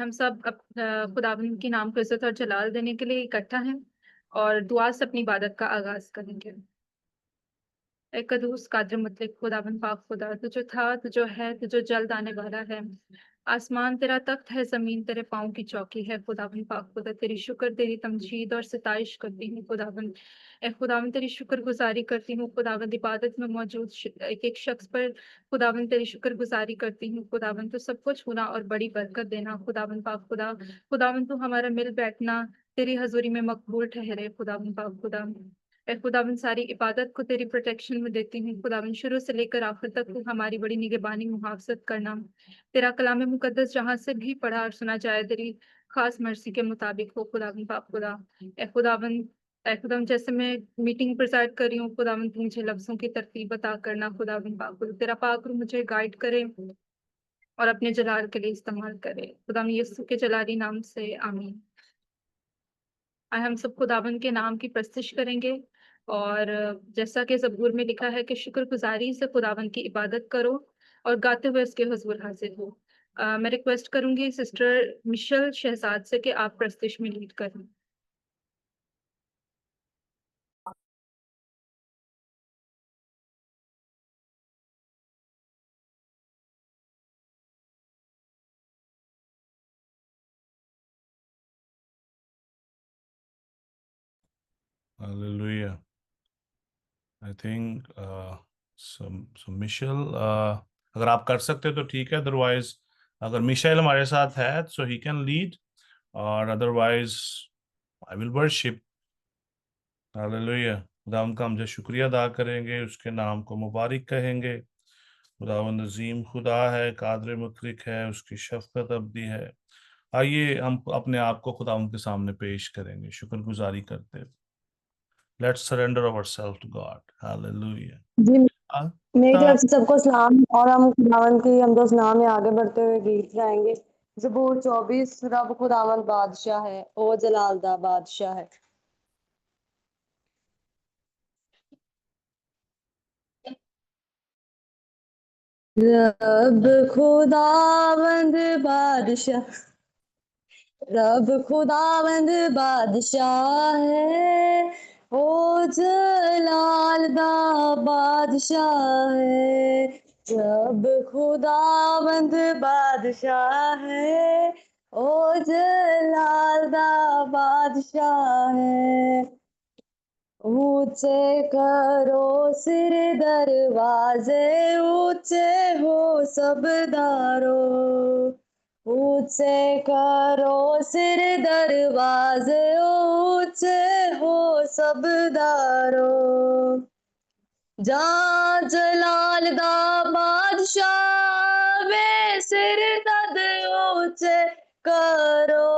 हम सब खुदावंद के नाम को इज्जत और जलाल देने के लिए इकट्ठा हैं और दुआ से अपनी इबादत का आगाज करेंगे। ए कदूस कादिर मुतलक खुदावंद पाक खुदा, तू जो था, तू जो है, तू जो जल्द आने वाला है। आसमान तेरा तख्त है, जमीन तेरे पाँव की चौकी है। खुदावंद पाक खुदा, तेरी शुक्र, तेरी तमजीद और सिताइश करती हूँ खुदावंद। ए खुदावंद, तेरी शुक्रगुजारी करती हूँ खुदावंद। इबादत में मौजूद एक एक शख्स पर खुदावंद तेरी शुक्रगुजारी करती हूँ खुदावंद। तो सब कुछ होना और बड़ी बरकत देना खुदावंद पाक खुदा। खुदावंद, तू हमारा मिल बैठना तेरी हजूरी में मकबूल ठहरे खुदावंद पाक खुदा। ए खुदावंद, सारी इबादत को तेरी प्रोटेक्शन में देती हूँ खुदावंद। शुरू से लेकर आखिर तक तू हमारी बड़ी निगहबानी मुहाफ़ज़त करना। तेरा कलाम मुकद्दस जहाँ से भी पढ़ा और सुना जाए, तेरी खास मर्जी के मुताबिक हो खुदावंद पाक खुदा। ए खुदावंद, जैसे मैं मीटिंग प्रिसाइड कर रही हूँ खुदावंद, तू मुझे लफ्ज़ों की तरतीब अता करना खुदावंद पाक खुदा। तेरा पाक रूह मुझे गाइड करे और अपने जलाल के लिए इस्तेमाल करे खुदावंद, यीशु के जलाली नाम से आमीन। आज हम सब खुदावंद के नाम की प्रस्तुति करेंगे और जैसा कि ज़बूर में लिखा है कि शुक्रगुजारी से खुदावंद की इबादत करो और गाते हुए उसके हुजूर हाजिर हो। मैं रिक्वेस्ट करूंगी सिस्टर मिशेल शहजाद से कि आप प्रस्तुति में लीड करें। Hallelujah. I think so Michelle, अगर आप कर सकते हो तो ठीक है, अदरवाइज अगर मिशेल हमारे साथ है सो ही कैन लीड, और otherwise I will worship. Hallelujah. खुदावंद का हम जो शुक्रिया अदा करेंगे, उसके नाम को मुबारक कहेंगे। खुदावंद अजीम खुदा है, कादर मुतलक है, उसकी शफकत अबदी है। आइए हम अपने आप को खुदावंद के सामने पेश करेंगे शुक्रगुजारी करते हुए। Let's surrender ourself to God. Hallelujah. जी, मेरी आता तरफ से सबको सलाम। और हम खुदावन की हमदोस नाम में आगे बढ़ते हुए गीत गाएंगे। ज़बूर 24। रब खुदावन बादशाह है, ओ जलालदा बादशाह है। रब खुदावंद बादशाह, रब खुदावंद बादशाह है, ओ जलाल दा बादशाह है। रब खुदावंद बादशाह है, ओ जलाल दा बादशाह है। ऊंचे करो सिर दरवाजे, ऊंचे हो सब दारो। ऊंचे करो सिर दरवाजे, ऊंचे हो सब दारो। जा जलाल दा बादशाह वे, सिर तद ऊंचे करो।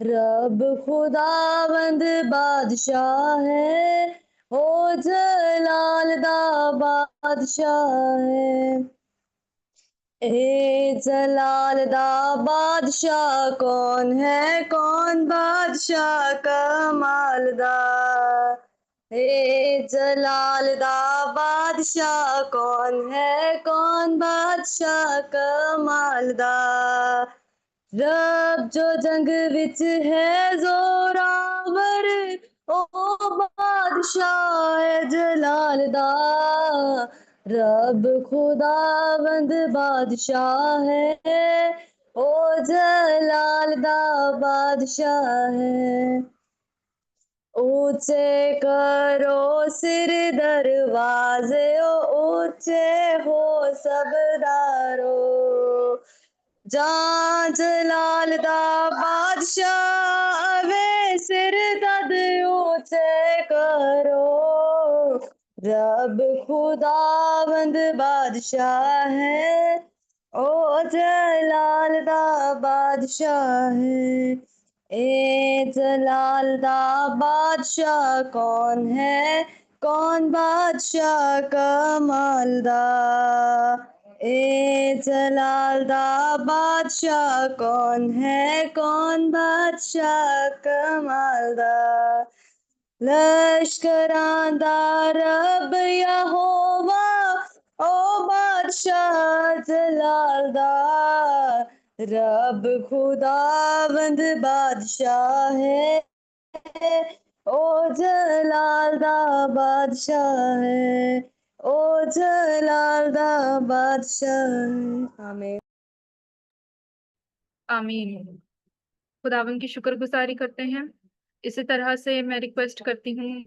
रब खुदावंद बादशाह है, ओ जलाल दा बादशाह है। ए जलाल दा बादशाह कौन है, कौन बादशाह कमाल दा। ए जलाल दा बादशाह कौन है, कौन बादशाह कमाल दा। रब जो जंग विच है जोरावर, ओ बादशाह है जलाल दा। रब खुदावंद बादशाह है, ओ जलाल दा बादशाह है। ऊंचे करो सिर दरवाजे, ओ ऊंचे हो सब दारो। जा जलाल दा बादशाह वे, सिर तद ऊंचे करो। रब खुदावंद बादशाह है, ओ जलाल दा बादशाह है। ए जलाल दा बादशाह कौन है, कौन बादशाह कमाल दा। ए जलाल दा बादशाह कौन है, कौन बादशाह कमाल दा। लश्करां दा रब यहोवा, ओ बादशाह जलाल दा। رب خداوند بادشاہ ہے، او جلال دا بادشاہ ہے، او جلال دا بادشاہ ہے۔ آمین۔ آمین۔ خداوند کی شکر گزاری کرتے ہیں۔ اسی طرح سے میں ریکویسٹ کرتی ہوں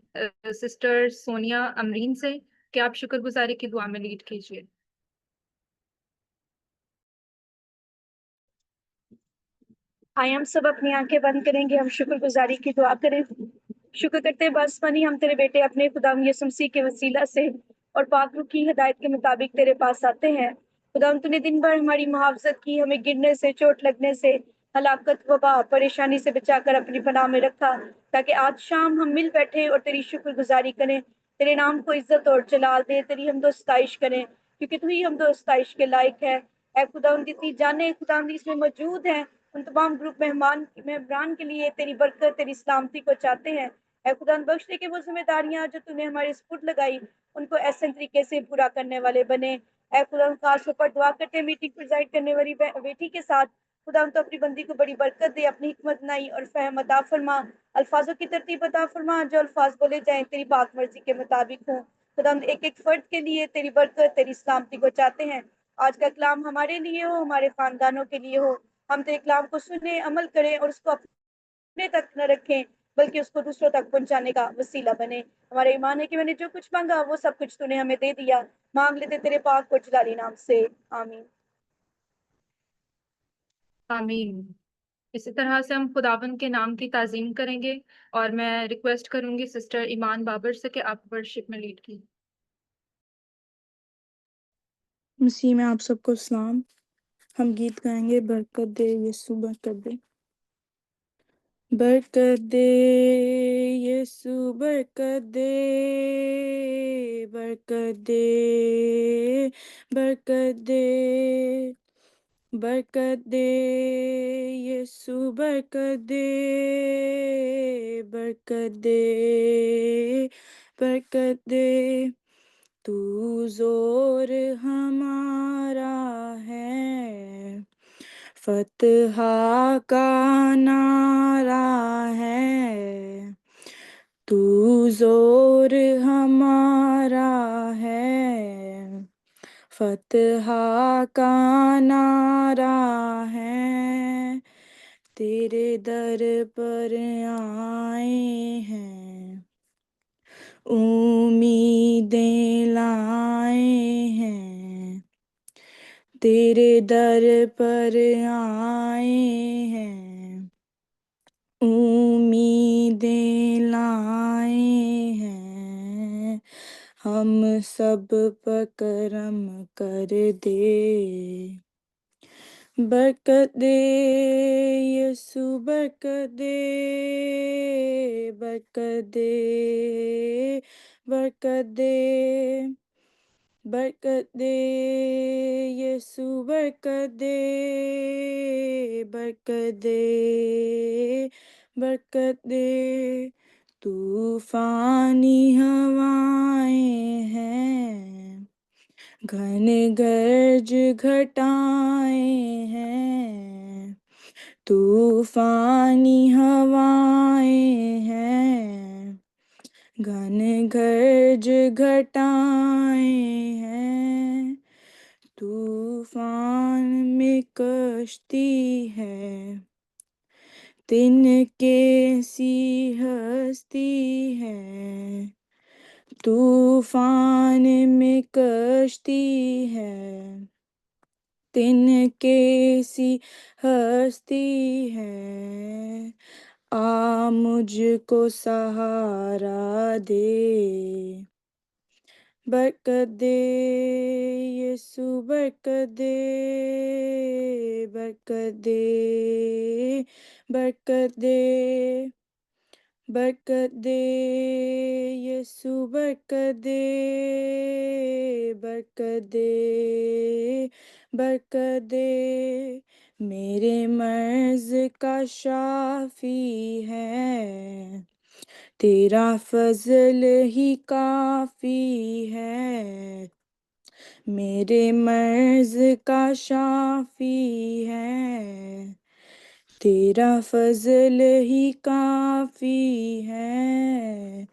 سسٹر سونیا امرین سے کہ آپ شکر گزاری کی دعا میں لیڈ کیجیے۔ آئے ہم سب اپنی آنکھیں بند کریں گے، ہم شکر گزاری کی دعا کریں۔ شکر کرتے ہیں باسمانی ہم تیرے بیٹے اپنے خدا یسوع مسیح کے وسیلہ سے اور پاک روح کی ہدایت کے مطابق تیرے پاس آتے ہیں۔ خدا تو نے دن بھر ہماری محافظت کی، ہمیں گرنے سے، چوٹ لگنے سے، ہلاکت، وبا، پریشانی سے بچا کر اپنی پناہ میں رکھا، تاکہ آج شام ہم مل بیٹھے اور تیری شکر گزاری کریں، تیرے نام کو عزت اور جلال دیں، تیری حمد و ستائش کریں، کیونکہ تو ہی حمد و ستائش کے لائق ہے۔ اے خدا ان جتنی جانیں خدا اس میں موجود ہیں، ان تمام گروپ مہمان کے لیے تیری برکت، تیری سلامتی کو چاہتے ہیں۔ اے خدا بخش دے کہ وہ ذمہ داریاں جو تو نے ہمارے سپرد لگائی ان کو احسن طریقے سے پورا کرنے والے بنے۔ اے خدا خاص طور پر دعا کرتے ہیں میٹنگ پرزائڈ کرنے والی بیٹی کے ساتھ، خدا ہم تو اپنی بندی کو بڑی برکت دے، اپنی حکمت نائی اور فہم عطا فرما، الفاظوں کی ترتیب عطا فرما، جو الفاظ بولے جائیں تیری پاک مرضی کے مطابق ہوں۔ خدا ہم ایک ایک فرد کے لیے تیری برکت، تیری سلامتی کو چاہتے ہیں۔ آج کا کلام ہمارے لیے ہو، ہمارے خاندانوں کے لیے ہو، ہم تیرے کلام کو سنیں، عمل کریں اور اس کو اپنے تک نہ رکھیں بلکہ اس کو دوسروں تک پہنچانے کا وسیلہ بنے۔ ہمارا ایمان ہے کہ میں نے جو کچھ مانگا وہ سب کچھ تو نے ہمیں دے دیا، مانگ لیتے تیرے پاک اور جلالی نام سے، آمین۔ آمین۔ اسی طرح سے ہم خداوند کے نام کی تعظیم کریں گے، اور میں ریکویسٹ کروں گی سسٹر ایمان بابر سے کہ آپ ورشپ میں لیڈ کی۔ مسیح میں آپ سب کو سلام۔ ہم گیت گائیں گے، برکت دے یسوع برکت دے۔ برکت دے یسوع برکت دے، برکت دے، برکت دے، برکت دے یسوع برکت دے، برکت دے، برکت دے۔ تو زور ہمارا ہے، فتح کا نعرہ ہے، تو زور ہمارا ہے، فتح کا نعرہ ہے، تیرے در پر آئے ہیں، امیدیں لائے ہیں، تیرے در پر آئے ہیں، امیدیں لائے ہیں، ہم سب پر کرم کر دے۔ برکت دے یسوع برکت دے، برکت دے، برکت دے، برکت دے یسوع برکت دے، برکت دے، برکت دے۔ طوفانی ہوائیں ہیں، گھن گرج گھٹائیں ہیں، طوفانی ہوائیں ہیں، گھن گرج گھٹائیں ہیں، طوفان میں کشتی ہے، تن کے سی ہستی ہے، طوفان میں کشتی ہے، تن کے سی ہستی ہے، آ مجھ کو سہارا دے۔ برکت دے یسوع برکت دے، برکت دے، برکت دے، برکت دے یسوع برکت دے، برکت دے، برکت دے۔ میرے مرض کا شافی ہے، تیرا فضل ہی کافی ہے، میرے مرض کا شافی ہے، तेरा फजल ही काफी है,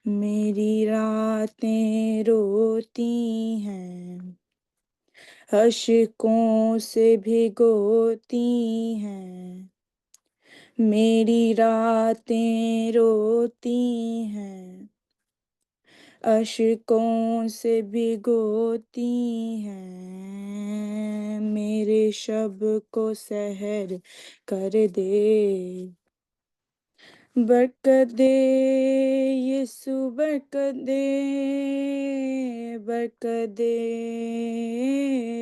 मेरी रातें रोती हैं, अश्कों से भिगोती हैं, मेरी रातें रोती हैं, अश्कों से भिगोती हैं, मेरे शब को सहर कर दे, बरकत दे यीशु, बरकत दे, बरकत दे,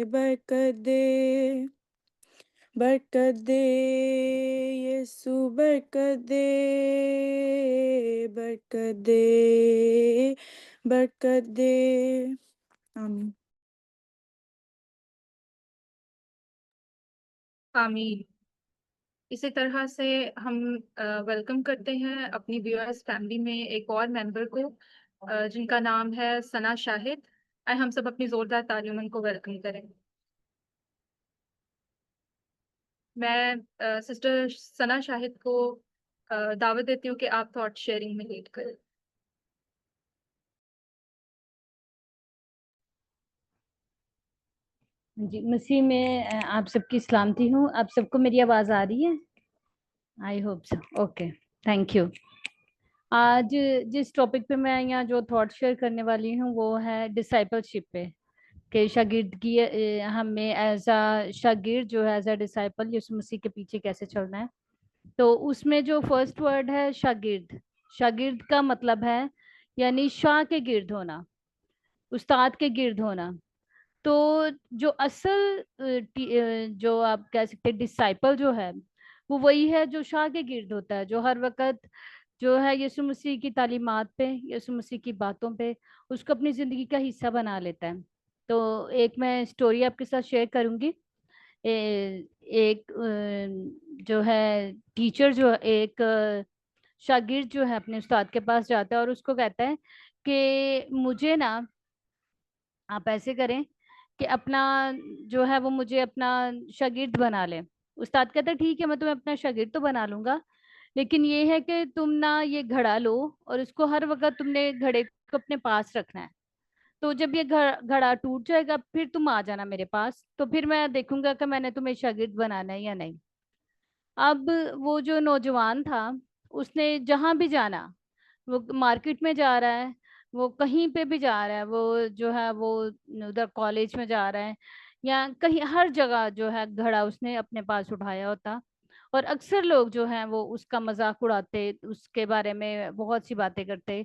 बरकत दे, बरकत दे यीशु, बरकत दे, बरकत दे, बरकत दे। आमीन। आमीन। इसी तरह से हम वेलकम करते हैं अपनी व्यूअर्स फैमिली में एक और मेंबर को, जिनका नाम है सना शाहिद। आइए हम सब अपनी जोरदार तालियों उनको वेलकम करें। मैं सिस्टर सना शाहिद को दावत देती हूँ कि आप थॉट शेयरिंग में लीड करें। जी, मसीह में आप सबकी सलामती हूँ। आप सबको मेरी आवाज़ आ रही है? I hope so. Okay, thank you. आज जिस टॉपिक पे मैं यहाँ जो थॉट शेयर करने वाली हूँ वो है डिसाइपलशिप पे, कि शागिर्दगी हमें एज अ शागिर्द जो है एज अ डिसाइपल यीशु मसीह के पीछे कैसे चलना है। तो उसमें जो फर्स्ट वर्ड है शागिर्द, शागिर्द का मतलब है यानी शाह के गिर्द होना, उस्ताद के गिर्द होना। तो जो असल जो आप कह सकते हैं डिसाइपल जो है वो वही है जो शाह के गिर्द होता है, जो हर वक्त जो है यीशु मसीह की तालीमात पे, यीशु मसीह की बातों पे उसको अपनी ज़िंदगी का हिस्सा बना लेता है। तो एक मैं स्टोरी आपके साथ शेयर करूंगी। एक जो है टीचर जो एक शागिर्द जो है अपने उस्ताद के पास जाता है और उसको कहता है कि मुझे ना आप ऐसे करें कि अपना जो है वो मुझे अपना शागिर्द बना ले। उस्ताद कहता है ठीक है, मैं तुम्हें अपना शागिर्द तो बना लूंगा, लेकिन ये है कि तुम ना ये घड़ा लो और इसको हर वक्त तुमने घड़े को अपने पास रखना है। तो जब ये घड़ा टूट जाएगा फिर तुम आ जाना मेरे पास, तो फिर मैं देखूंगा कि मैंने तुम्हें शागिर्द बनाना है या नहीं। अब वो जो नौजवान था उसने जहां भी जाना, वो मार्केट में जा रहा है, वो कहीं पे भी जा रहा है, वो जो है वो उधर कॉलेज में जा रहा है या कहीं, हर जगह जो है घड़ा उसने अपने पास उठाया होता। और अक्सर लोग जो हैं वो उसका मजाक उड़ाते, उसके बारे में बहुत सी बातें करते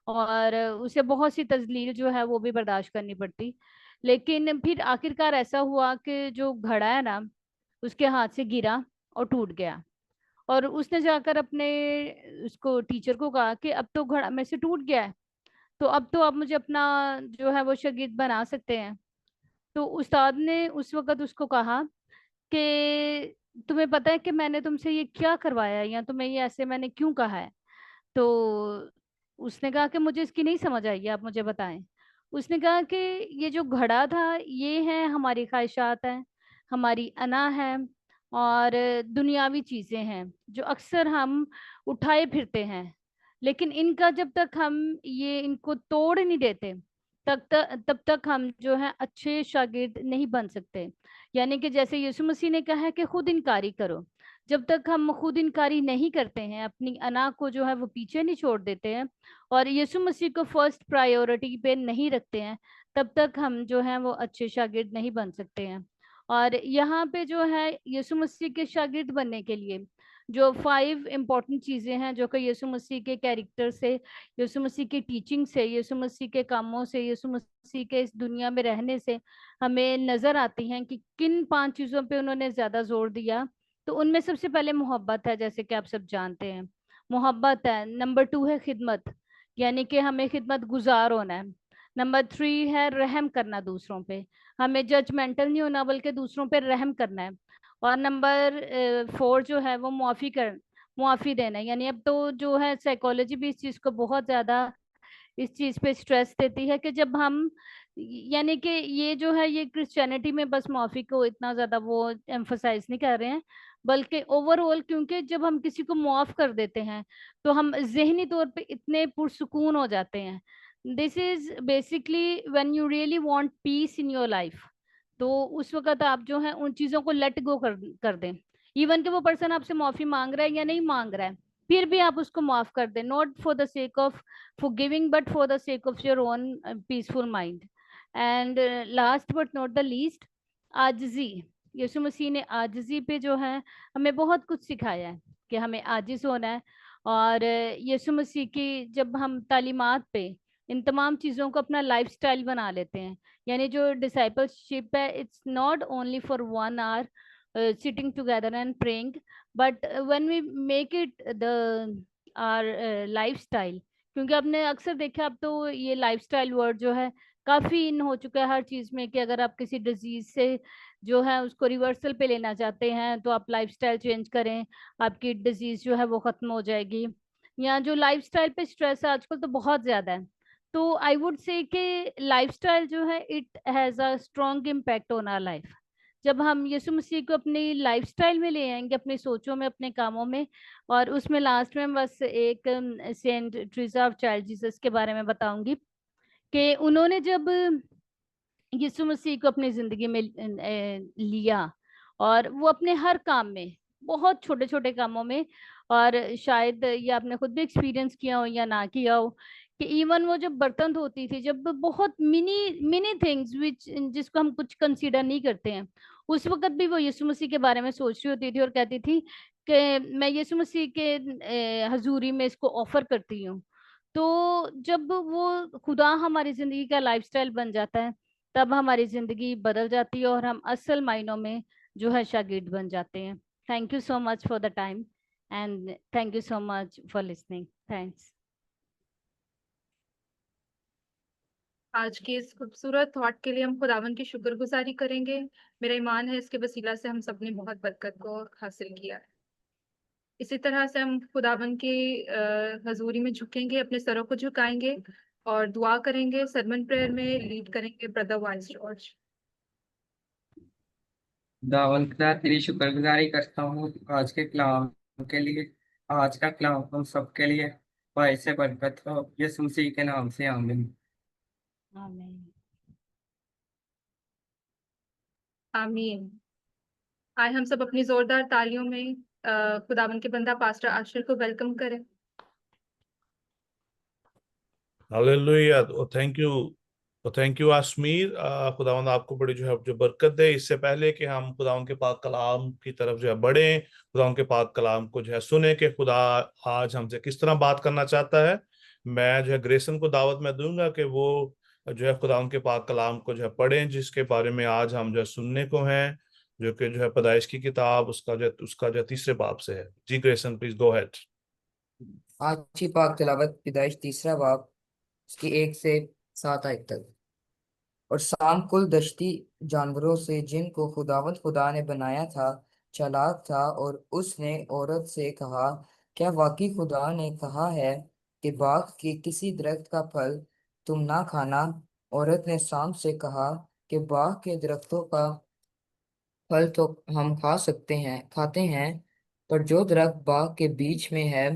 और उसे बहुत सी तजलील जो है वो भी बर्दाश्त करनी पड़ती। लेकिन फिर आखिरकार ऐसा हुआ कि जो घड़ा है ना उसके हाथ से गिरा और टूट गया। और उसने जाकर अपने उसको टीचर को कहा कि अब तो घड़ा मेरे से टूट गया है, तो अब तो आप मुझे अपना जो है वो शागिर्द बना सकते हैं। तो उस्ताद ने उस वक्त उसको कहा कि तुम्हें पता है कि मैंने तुमसे ये क्या करवाया है या तुम्हें ये ऐसे मैंने क्यों कहा है? तो उसने कहा कि मुझे इसकी नहीं समझ आई, आप मुझे बताएं। उसने कहा कि ये जो घड़ा था ये है हमारी ख्वाहिशात हैं, हमारी अना है और दुनियावी चीज़ें हैं जो अक्सर हम उठाए फिरते हैं, लेकिन इनका जब तक हम ये इनको तोड़ नहीं देते तब तक हम जो है अच्छे शागिर्द नहीं बन सकते। यानी कि जैसे यीशु मसीह ने कहा है कि खुद इनकारी करो, जब तक हम खुद इनकारी नहीं करते हैं, अपनी अना को जो है वो पीछे नहीं छोड़ देते हैं और यीशु मसीह को फर्स्ट प्रायोरिटी पे नहीं रखते हैं, तब तक हम जो है वो अच्छे शागिर्द नहीं बन सकते हैं। और यहाँ पे जो है यीशु मसीह के शागिर्द बनने के लिए जो 5 इम्पोर्टेंट चीज़ें हैं जो कि यीशु मसीह के कैरेक्टर से, यीशु मसीह की टीचिंग से, यीशु मसीह के कामों से, यीशु मसीह के इस दुनिया में रहने से हमें नज़र आती हैं कि किन 5 चीज़ों पे उन्होंने ज़्यादा जोर दिया। तो उनमें सबसे पहले मोहब्बत है, जैसे कि आप सब जानते हैं मोहब्बत है। नंबर 2 है खिदमत, यानी कि हमें खिदमत गुजार होना है। नंबर 3 है रहम करना दूसरों पे, हमें जजमेंटल नहीं होना बल्कि दूसरों पे रहम करना है। और नंबर 4 जो है वो मुआफ़ी देना है। यानी अब तो जो है साइकोलॉजी भी इस चीज़ को बहुत ज़्यादा इस चीज़ पे स्ट्रेस देती है कि जब हम, यानी कि ये जो है ये क्रिश्चियनिटी में बस माफ़ी को इतना ज़्यादा वो एम्फोसाइज नहीं कर रहे हैं, بلکہ اوور آل، کیونکہ جب ہم کسی کو معاف کر دیتے ہیں تو ہم ذہنی طور پہ اتنے پرسکون ہو جاتے ہیں. This is basically when you really want peace in your life. تو اس وقت آپ جو ہیں ان چیزوں کو لیٹ گو کر دیں. ایون کہ وہ پرسن آپ سے معافی مانگ رہا ہے یا نہیں مانگ رہا ہے، پھر بھی آپ اس کو معاف کر دیں. Not for the sake of forgiving but for the sake of your own peaceful mind. And last but not the least, عاجزی. یسوع مسیح نے عاجزی پہ جو ہے ہمیں بہت کچھ سکھایا ہے کہ ہمیں عاجز ہونا ہے. اور یسوع مسیح کی جب ہم تعلیمات پہ ان تمام چیزوں کو اپنا لائف سٹائل بنا لیتے ہیں، یعنی جو ڈسائپل شپ ہے it's not only for 1 hour sitting together and praying, but when we make it the our lifestyle. کیونکہ آپ نے اکثر دیکھا اب تو یہ لائف سٹائل ورڈ جو ہے کافی ان ہو چکا ہے ہر چیز میں، کہ اگر آپ کسی ڈیزیز سے جو ہے اس کو ریورسل پہ لینا چاہتے ہیں تو آپ لائف سٹائل چینج کریں، آپ کی ڈیزیز جو ہے وہ ختم ہو جائے گی. یا جو لائف سٹائل پہ اسٹریس ہے آج کل تو بہت زیادہ ہے. تو آئی ووڈ سے کہ لائف سٹائل جو ہے it has a strong impact on our life. جب ہم یسوع مسیح کو اپنی لائف سٹائل میں لے آئیں گے، اپنی سوچوں میں، اپنے کاموں میں. اور اس میں لاسٹ میں بس ایک saint Teresa of child Jesus کے بارے میں بتاؤں گی کہ انہوں نے جب یسوع مسیح کو اپنی زندگی میں لیا، اور وہ اپنے ہر کام میں، بہت چھوٹے چھوٹے کاموں میں، اور شاید یہ آپ نے خود بھی ایکسپیرینس کیا ہو یا نہ کیا ہو، کہ ایون وہ جب برتن دھوتی تھی، جب بہت منی تھنگز جس کو ہم کچھ کنسیڈر نہیں کرتے ہیں، اس وقت بھی وہ یسوع مسیح کے بارے میں سوچ رہی ہوتی تھی اور کہتی تھی کہ میں یسوع مسیح کے حضوری میں اس کو آفر کرتی ہوں. تو جب وہ خدا ہماری زندگی کا لائف سٹائل بن جاتا ہے تب ہماری زندگی بدل جاتی ہے اور ہم اصل معنوں میں جو ہے شاگرد بن جاتے ہیں. Thank you so much for the time and thank you so much for listening. Thanks. آج کی اس خوبصورت تھاٹ کے لیے ہم خداوند کی شکر گزاری کریں گے. میرا ایمان ہے اس کے وسیلہ سے ہم سب نے بہت برکت کو حاصل کیا ہے. اسی طرح سے ہم خداوند کی حضوری میں جھکیں گے، اپنے سروں کو جھکائیں گے اور دعا کریں گے. سرمن پریئر میں لیڈ کریں گے بردر وائس جارج. داول خدا تیری شکر گزاری کرتا ہوں آج کے کلام کے لیے. آج کا کلام ہم سب کے لیے باعث برکت ہو، یسوع مسیح کے نام سے آمین. آمین. آمین. آئے ہم سب اپنی زوردار تالیوں میں خداوند کے بندہ پاسٹر عاشر کو ویلکم کریں. ہاللیلویا. Thank you Asmir. خداوند آپ کو بڑی جو برکت دے. اس سے پہلے کہ ہم خداوند کے پاک کلام کی طرف بڑھیں، خداوند کے پاک کلام کو سنیں کہ خدا آج ہم سے کس طرح بات کرنا چاہتا ہے، میں گریسن کو دعوت میں دوں گا کہ وہ خداوند کے پاک کلام کو پڑھیں، جس کے بارے میں آج ہم سننے کو ہیں، جو کہ پیدائش کی کتاب اس کا 3 باب سے ہے. جی گریسن پلیز گو ہیڈ. آج کی پاک تلاوت پیدائش 3 باب اس کی 1 سے 7 آیت تک. اور سام کل دشتی جانوروں سے جن کو خداوند خدا نے بنایا تھا چالاک تھا، اور اس نے عورت سے کہا، کیا واقعی خدا نے کہا ہے کہ باغ کے کسی درخت کا پھل تم نہ کھانا؟ عورت نے سام سے کہا کہ باغ کے درختوں کا پھل تو ہم کھاتے ہیں، پر جو درخت باغ کے بیچ میں ہے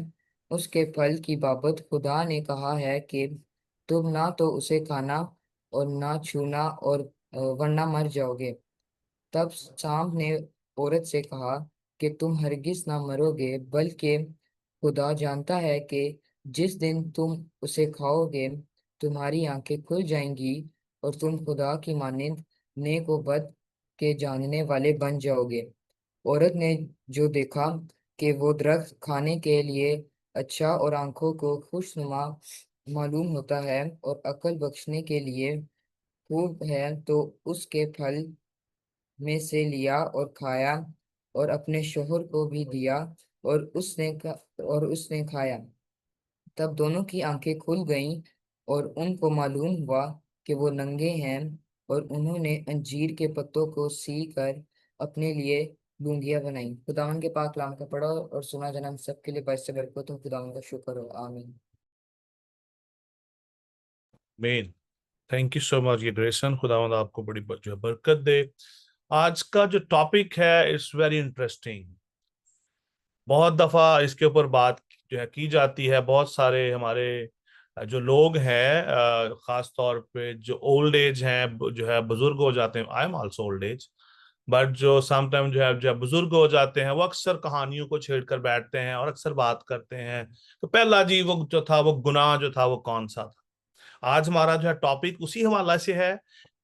اس کے پھل کی بابت خدا نے کہا ہے کہ تم نہ تو اسے کھانا اور نہ چھونا، اور ورنہ مر جاؤ گے. تب سام نے عورت سے کہا کہ تم ہرگز نہ مرو گے، بلکہ خدا جانتا ہے کہ جس دن تم اسے کھاؤ گے تمہاری آنکھیں کھل جائیں گی اور تم خدا کی مانند نیک و بد کے جاننے والے بن جاؤ گے. عورت نے جو دیکھا کہ وہ درخت کھانے کے لیے اچھا اور آنکھوں کو خوشنما معلوم ہوتا ہے اور عقل بخشنے کے لیے خوب ہے، تو اس کے پھل میں سے لیا اور کھایا اور اپنے شوہر کو بھی دیا اور اس نے کھایا. تب دونوں کی آنکھیں کھل گئیں اور ان کو معلوم ہوا کہ وہ ننگے ہیں، اور انہوں نے انجیر کے پتوں کو سی کر اپنے لیے لونگیاں بنائیں. خداوند کے پاک کلام کا پڑھو اور سنا جانا ہم سب کے لیے باعث برکت ہو. خداوند کا شکر ہو. آمین. مین. تھینک یو سو مچ یہ گریسن. خداوند آپ کو بڑی برکت دے. آج کا جو ٹاپک ہے اٹس ویری انٹرسٹنگ. बहुत दफा इसके ऊपर बात जो है की जाती है। बहुत सारे हमारे जो लोग हैं, खास तौर पे जो ओल्ड एज हैं, जो है बुजुर्ग हो जाते हैं, I am also old age, but जो समटाइम जो है बुजुर्ग हो जाते हैं, वो अक्सर कहानियों को छेड़कर बैठते हैं और अक्सर बात करते हैं तो पहला जी वो जो था, वो गुनाह जो था वो कौन सा था। आज हमारा जो है टॉपिक उसी हवाले से है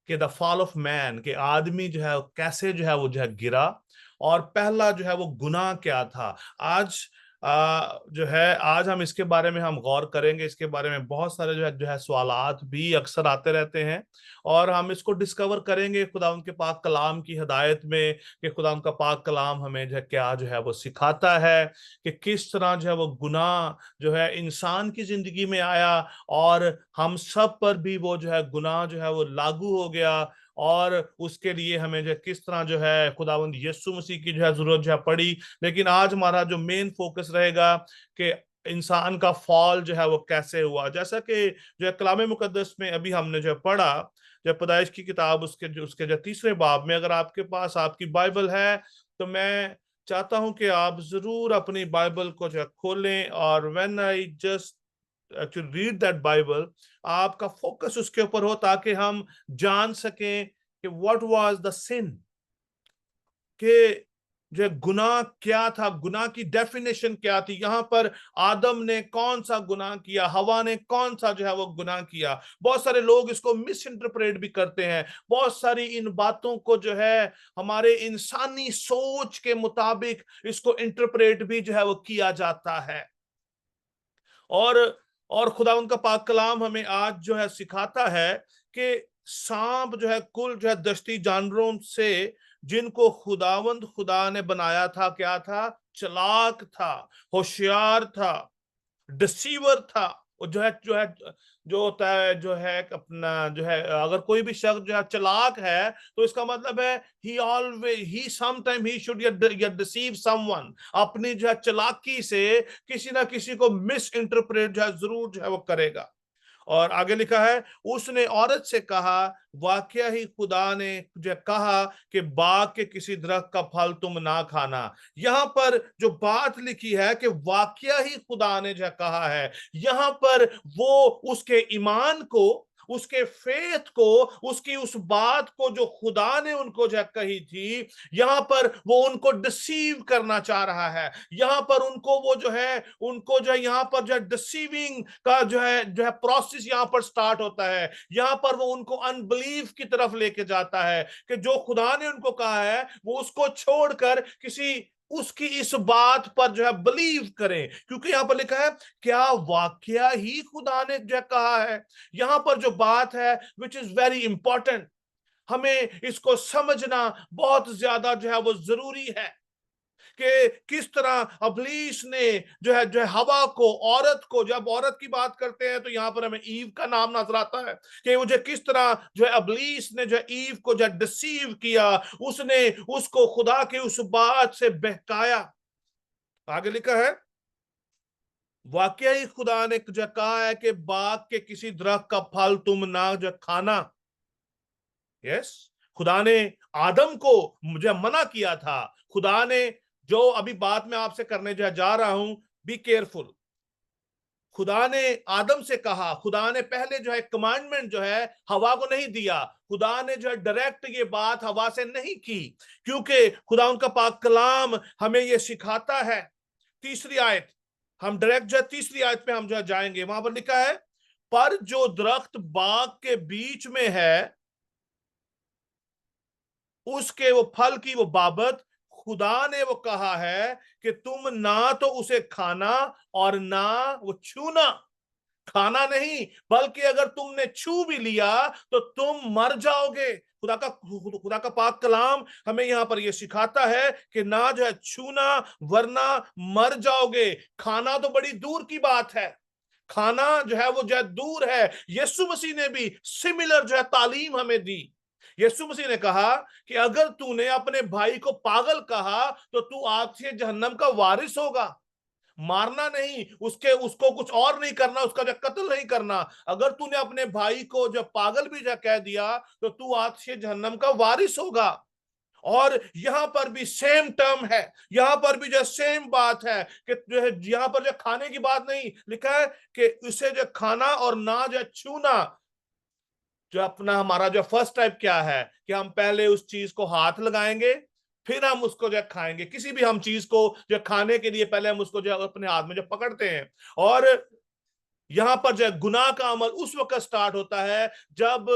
कि द फॉल ऑफ मैन, कि आदमी जो है कैसे जो है वो जो है गिरा, और पहला जो है वो गुनाह क्या था। आज जो है आज हम इसके बारे में हम गौर करेंगे। इसके बारे में बहुत सारे जो है सवालात भी अक्सर आते रहते हैं, और हम इसको डिस्कवर करेंगे खुदा उनके पाक कलाम की हिदायत में, कि खुदा उनका पाक कलाम हमें जो है क्या जो है वो सिखाता है, कि किस तरह जो है वो गुनाह जो है इंसान की जिंदगी में आया, और हम सब पर भी वो जो है गुनाह जो है वो लागू हो गया, और उसके लिए हमें जो किस तरह जो है खुदावंद यीशु मसीह की जो है जरूरत जो है पड़ी। लेकिन आज हमारा जो मेन फोकस रहेगा कि इंसान का फॉल जो है वो कैसे हुआ। जैसा कि जो है कलाम मुकद्दस में अभी हमने जो पढ़ा, जब पैदाइश की किताब उसके जो तीसरे बाब में, अगर आपके पास आपकी बाइबल है तो मैं चाहता हूं कि आप जरूर अपनी बाइबल को जो है खोलें, और when I just to read that Bible, आपका फोकस उसके ऊपर हो, ताकि हम जान सकें कि व्हाट वाज द सिन, कि जो गुनाह क्या था, गुनाह की डेफिनेशन क्या थी। यहाँ पर आदम ने कौन सा गुनाह किया, हवा ने कौन सा जो है वो गुनाह किया। बहुत सारे लोग इसको मिस इंटरप्रेट भी करते हैं। बहुत सारी इन बातों को जो है हमारे इंसानी सोच के मुताबिक इसको इंटरप्रेट भी जो है वो किया जाता है। और खुदा उनका पाक कलाम हमें आज जो है सिखाता है कि सांप जो है कुल जो है दश्ती जानवरों से जिनको खुदावंद खुदा ने बनाया था, क्या था? चालाक था, होशियार था, डिसीवर था। वो जो होता है जो है अपना जो है, अगर कोई भी शख्स जो है चालाक है तो इसका मतलब है he sometime he should deceive someone. अपनी जो है चालाकी से किसी ना किसी को मिस इंटरप्रेट जो है जरूर जो है वो करेगा। और आगे लिखा है, उसने औरत से कहा, वाकया ही खुदा ने जो कहा कि बाग के किसी दरख्त का फल तुम ना खाना। यहाँ पर जो बात लिखी है कि वाकया ही खुदा ने जो कहा है, यहाँ पर वो उसके ईमान को, उसके फेथ को, उसकी उस बात को जो खुदा ने उनको जो कही थी, यहाँ पर वो उनको डिसीव करना चाह रहा है। यहाँ पर उनको वो जो है उनको जो है यहाँ पर जो है डिसीविंग का जो है प्रोसेस यहाँ पर स्टार्ट होता है। यहाँ पर वो उनको अनबिलीफ की तरफ लेके जाता है कि जो खुदा ने उनको कहा है वो उसको छोड़कर किसी उसकी इस बात पर जो है बिलीव करें, क्योंकि यहां पर लिखा है क्या वाकया ही खुदा ने जो कहा है। यहां पर जो बात है विच इज वेरी इंपॉर्टेंट, हमें इसको समझना बहुत ज्यादा जो है वो जरूरी है कि किस तरह इब्लीस ने जो है हवा को, औरत को, जब औरत की बात करते हैं तो यहां पर हमें ईव का नाम नजर आता है, कि वो जो किस तरह जो है इब्लीस ने जो ईव को जो डिसीव किया, उसने उसको खुदा की उस बात से बहकाया। आगे लिखा है, वाकया ही खुदा ने जो कहा है कि बाग के किसी दरख्त का फल तुम ना जो खाना। यस, खुदा ने आदम को मुझे मना किया था। खुदा ने जो अभी बात मैं आपसे करने जो है जा रहा हूं, बी केयरफुल। खुदा ने आदम से कहा, खुदा ने पहले जो है कमांडमेंट जो है हवा को नहीं दिया। खुदा ने जो है डायरेक्ट ये बात हवा से नहीं की, क्योंकि खुदा उनका पाक कलाम हमें ये सिखाता है। तीसरी आयत, हम डायरेक्ट जो है तीसरी आयत पे हम जो है जाएंगे। वहां पर लिखा है, पर जो दरख्त बाग के बीच में है उसके वो फल की वो बाबत खुदा ने वो कहा है कि तुम ना तो उसे खाना और ना वो छूना। खाना नहीं, बल्कि अगर तुमने छू भी लिया तो तुम मर जाओगे। खुदा का पाक कलाम हमें यहाँ पर यह सिखाता है कि ना जो है छूना, वरना मर जाओगे। खाना तो बड़ी दूर की बात है, खाना जो है वो जो है दूर है। यीशु मसीह ने भी सिमिलर जो है तालीम हमें दी। यीशु मसीह ने कहा कि अगर तूने अपने भाई को पागल कहा तो तू आज से जहन्नम का वारिस होगा। मारना नहीं, उसको कुछ और नहीं करना, उसका जो कत्ल नहीं करना। अगर तूने अपने भाई को जब पागल भी जो कह दिया तो तू आज से जहन्नम का वारिस होगा। اور یہاں پر بھی سیم ٹرم ہے, یہاں پر بھی جو سیم بات ہے کہ جو ہے یہاں پر جو کھانے کی بات نہیں لکھا ہے کہ اسے جو کھانا اور نہ جو چھونا. جو اپنا ہمارا جو فرسٹ ٹائپ کیا ہے کہ ہم پہلے اس چیز کو ہاتھ لگائیں گے پھر ہم اس کو جو کھائیں گے. کسی بھی ہم چیز کو جو کھانے کے لیے پہلے ہم اس کو جو اپنے ہاتھ میں جو پکڑتے ہیں. اور یہاں پر جو گناہ کا عمل اس وقت سٹارٹ ہوتا ہے جب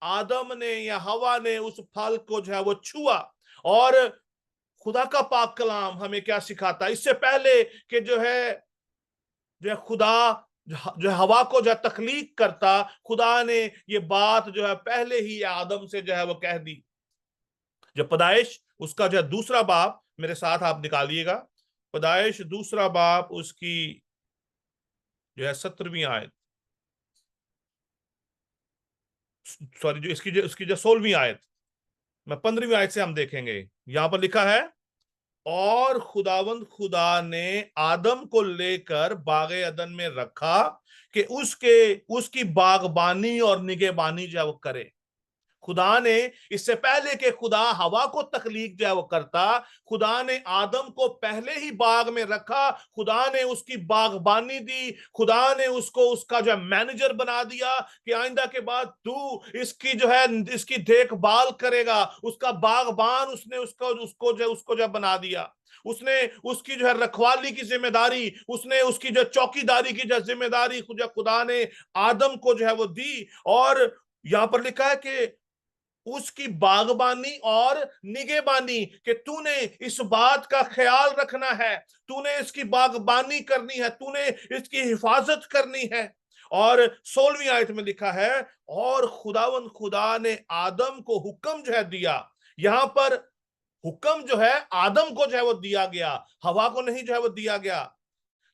آدم نے یا ہوا نے اس پھل کو جو ہے وہ چھوا. اور خدا کا پاک کلام ہمیں کیا سکھاتا ہے, اس سے پہلے کہ جو ہے خدا جو ہوا کو جو تخلیق کرتا, خدا نے یہ بات جو ہے پہلے ہی آدم سے جو ہے وہ کہہ دی. جو پیدائش اس کا جو دوسرا باب میرے ساتھ آپ نکالیے گا, پیدائش دوسرا باب اس کی جو ہے 17ویں آیت, سوری جو اس کی جو 16ویں آیت, میں 15ویں آیت سے ہم دیکھیں گے. یہاں پر لکھا ہے اور خداوند خدا نے آدم کو لے کر باغ عدن میں رکھا کہ اس کی باغبانی اور نگہبانی جو ہے وہ کرے. خدا نے اس سے پہلے کہ خدا ہوا کو تخلیق جو ہے وہ کرتا, خدا نے آدم کو پہلے ہی باغ میں رکھا, خدا نے اس کی باغبانی دی, خدا نے اس کو اس کا جو ہے مینیجر بنا دیا کہ آئندہ کے بعد تو اس کی جو ہے اس کی دیکھ بھال کرے گا. اس کا باغبان اس نے اس کو جو بنا دیا. اس نے اس کی جو ہے رکھوالی کی ذمہ داری, اس نے اس کی جو چوکی داری کی جو ذمہ داری خدا نے آدم کو جو ہے وہ دی. اور یہاں پر لکھا ہے کہ اس کی باغبانی اور نگہبانی, کہ تو نے اس بات کا خیال رکھنا ہے, تو نے اس کی باغبانی کرنی ہے, تو نے اس کی حفاظت کرنی ہے. اور 16ویں آیت میں لکھا ہے اور خداوند خدا نے آدم کو حکم جو ہے دیا. یہاں پر حکم جو ہے آدم کو جو ہے وہ دیا گیا, ہوا کو نہیں جو ہے وہ دیا گیا.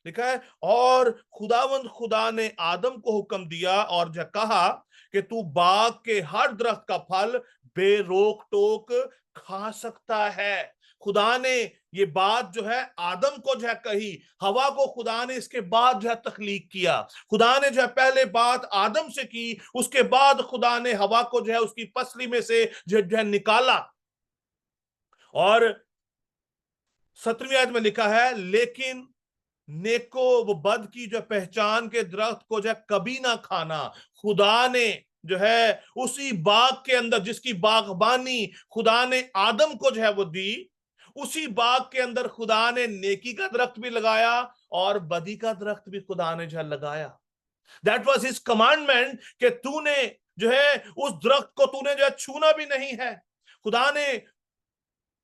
لکھا ہے اور خداوند خدا نے آدم کو حکم دیا اور جو کہا کہ تو باغ کے ہر درخت کا پھل بے روک ٹوک کھا سکتا ہے. خدا نے یہ بات جو ہے آدم کو جو ہے کہی, ہوا کو خدا نے اس کے بعد جو ہے تخلیق کیا. خدا نے جو ہے پہلے بات آدم سے کی, اس کے بعد خدا نے ہوا کو جو ہے اس کی پسلی میں سے جو ہے نکالا. اور 17ویں آیت میں لکھا ہے لیکن نیکو و بد کی جو پہچان کے درخت کو جو ہے کبھی نہ کھانا. خدا نے جو ہے اسی باغ کے اندر جس کی باغبانی خدا نے آدم کو جو ہے وہ دی, اسی باغ کے اندر خدا نے نیکی کا درخت بھی لگایا اور بدی کا درخت بھی خدا نے جو ہے لگایا. That was his commandment کہ تو نے جو ہے اس درخت کو تو نے جو ہے چھونا بھی نہیں ہے. خدا نے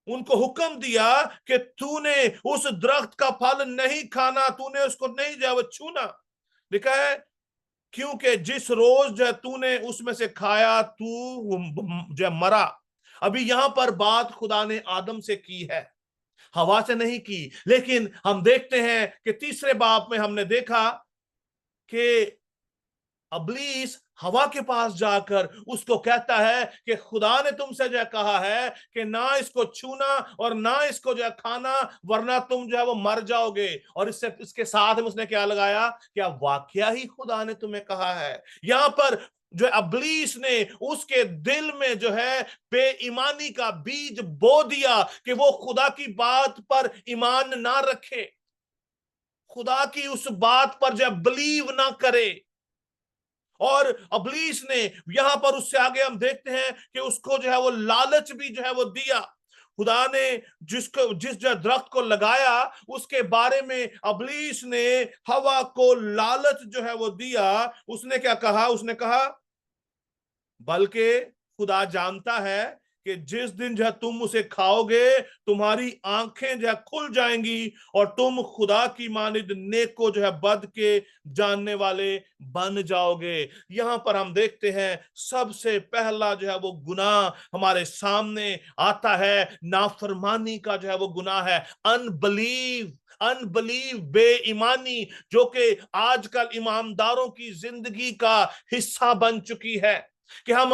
ان کو حکم دیا کہ تو نے اس درخت کا پھل نہیں کھانا, تو نے اس کو نہیں جو ہے وہ چھونا. لکھا ہے کیونکہ جس روز جو ہے تو نے اس میں سے کھایا تو جو ہے مرا. ابھی یہاں پر بات خدا نے آدم سے کی ہے, ہوا سے نہیں کی. لیکن ہم دیکھتے ہیں کہ تیسرے باب میں ہم نے دیکھا کہ ابلیس ہوا کے پاس جا کر اس کو کہتا ہے کہ خدا نے تم سے جو ہے کہا ہے کہ نہ اس کو چھونا اور نہ اس کو جو ہے کھانا ورنہ تم جو ہے وہ مر جاؤ گے. اور اس کے ساتھ اس نے کیا لگایا, کیا واقعہ ہی خدا نے تمہیں کہا ہے. یہاں پر جو ابلیس نے اس کے دل میں جو ہے بے ایمانی کا بیج بو دیا کہ وہ خدا کی بات پر ایمان نہ رکھے, خدا کی اس بات پر جو ہے بلیو نہ کرے. اور ابلیس نے یہاں پر اس سے آگے ہم دیکھتے ہیں کہ اس کو جو ہے وہ لالچ بھی جو ہے وہ دیا. خدا نے جس جو درخت کو لگایا اس کے بارے میں ابلیس نے ہوا کو لالچ جو ہے وہ دیا. اس نے کیا کہا, اس نے کہا بلکہ خدا جانتا ہے کہ جس دن جو ہے تم اسے کھاؤ گے تمہاری آنکھیں جو ہے کھل جائیں گی اور تم خدا کی مانند نیک کو جو ہے بد کے جاننے والے بن جاؤ گے. یہاں پر ہم دیکھتے ہیں سب سے پہلا جو ہے وہ گناہ ہمارے سامنے آتا ہے, نافرمانی کا جو ہے وہ گناہ ہے, انبلیو بے ایمانی, جو کہ آج کل ایمانداروں کی زندگی کا حصہ بن چکی ہے. کہ ہم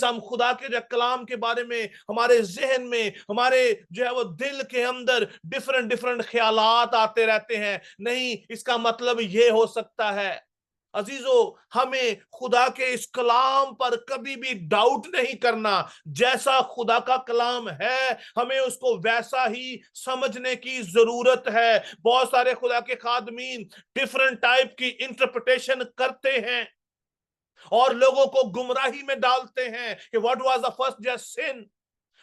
ہم خدا کے جو کلام کے بارے میں ہمارے ذہن میں ہمارے جو ہے وہ دل کے اندر ڈیفرنٹ خیالات آتے رہتے ہیں. نہیں, اس کا مطلب یہ ہو سکتا ہے. अजीजों, हमें खुदा के इस कलाम पर कभी भी डाउट नहीं करना। जैसा खुदा का कलाम है हमें उसको वैसा ही समझने की जरूरत है। बहुत सारे खुदा के खादमीन डिफरेंट टाइप की इंटरप्रिटेशन करते हैं और लोगों को गुमराही में डालते हैं कि what was the first just sin.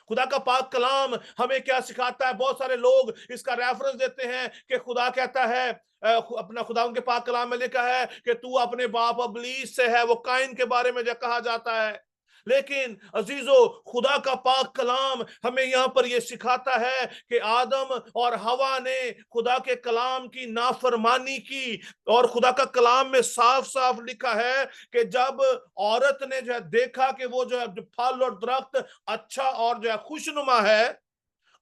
खुदा का पाक कलाम हमें क्या सिखाता है? बहुत सारे लोग इसका रेफरेंस देते हैं कि खुदा कहता है, अपना खुदा उनके पाक कलाम में लिखा है कि तू अपने बाप इब्लीस से है। वो काइन के बारे में जो कहा जाता है। लेकिन अजीजों, खुदा का पाक कलाम हमें यहाँ पर यह सिखाता है कि आदम और हवा ने खुदा के कलाम की नाफरमानी की। और खुदा का कलाम में साफ साफ लिखा है कि जब औरत ने जो है देखा कि वो जो है फल और दरख्त अच्छा और जो है खुशनुमा है,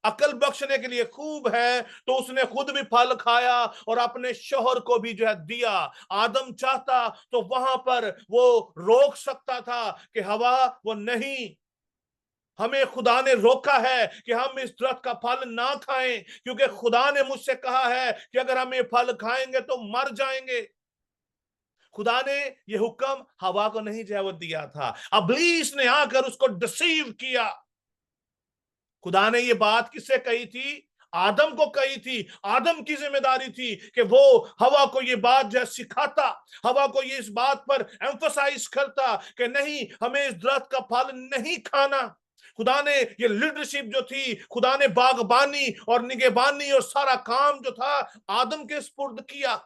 अकल बख्शने के लिए खूब है, तो उसने खुद भी फल खाया और अपने शौहर को भी जो है दिया। आदम चाहता तो वहां पर वो रोक सकता था कि हवा वो नहीं, हमें खुदा ने रोका है कि हम इस दरख्त का फल ना खाएं, क्योंकि खुदा ने मुझसे कहा है कि अगर हम ये फल खाएंगे तो मर जाएंगे। खुदा ने ये हुक्म हवा को नहीं जो है वो दिया था। इब्लीस ने आकर उसको डिसीव किया। खुदा ने ये बात किससे कही थी? आदम को कही थी। आदम की जिम्मेदारी थी कि वो हवा को ये बात जो सिखाता, हवा को ये इस बात पर एम्फसाइज करता कि नहीं, हमें इस दरख्त का फल नहीं खाना। खुदा ने ये लीडरशिप जो थी, खुदा ने बागबानी और निगहबानी और सारा काम जो था आदम के सुपुर्द किया।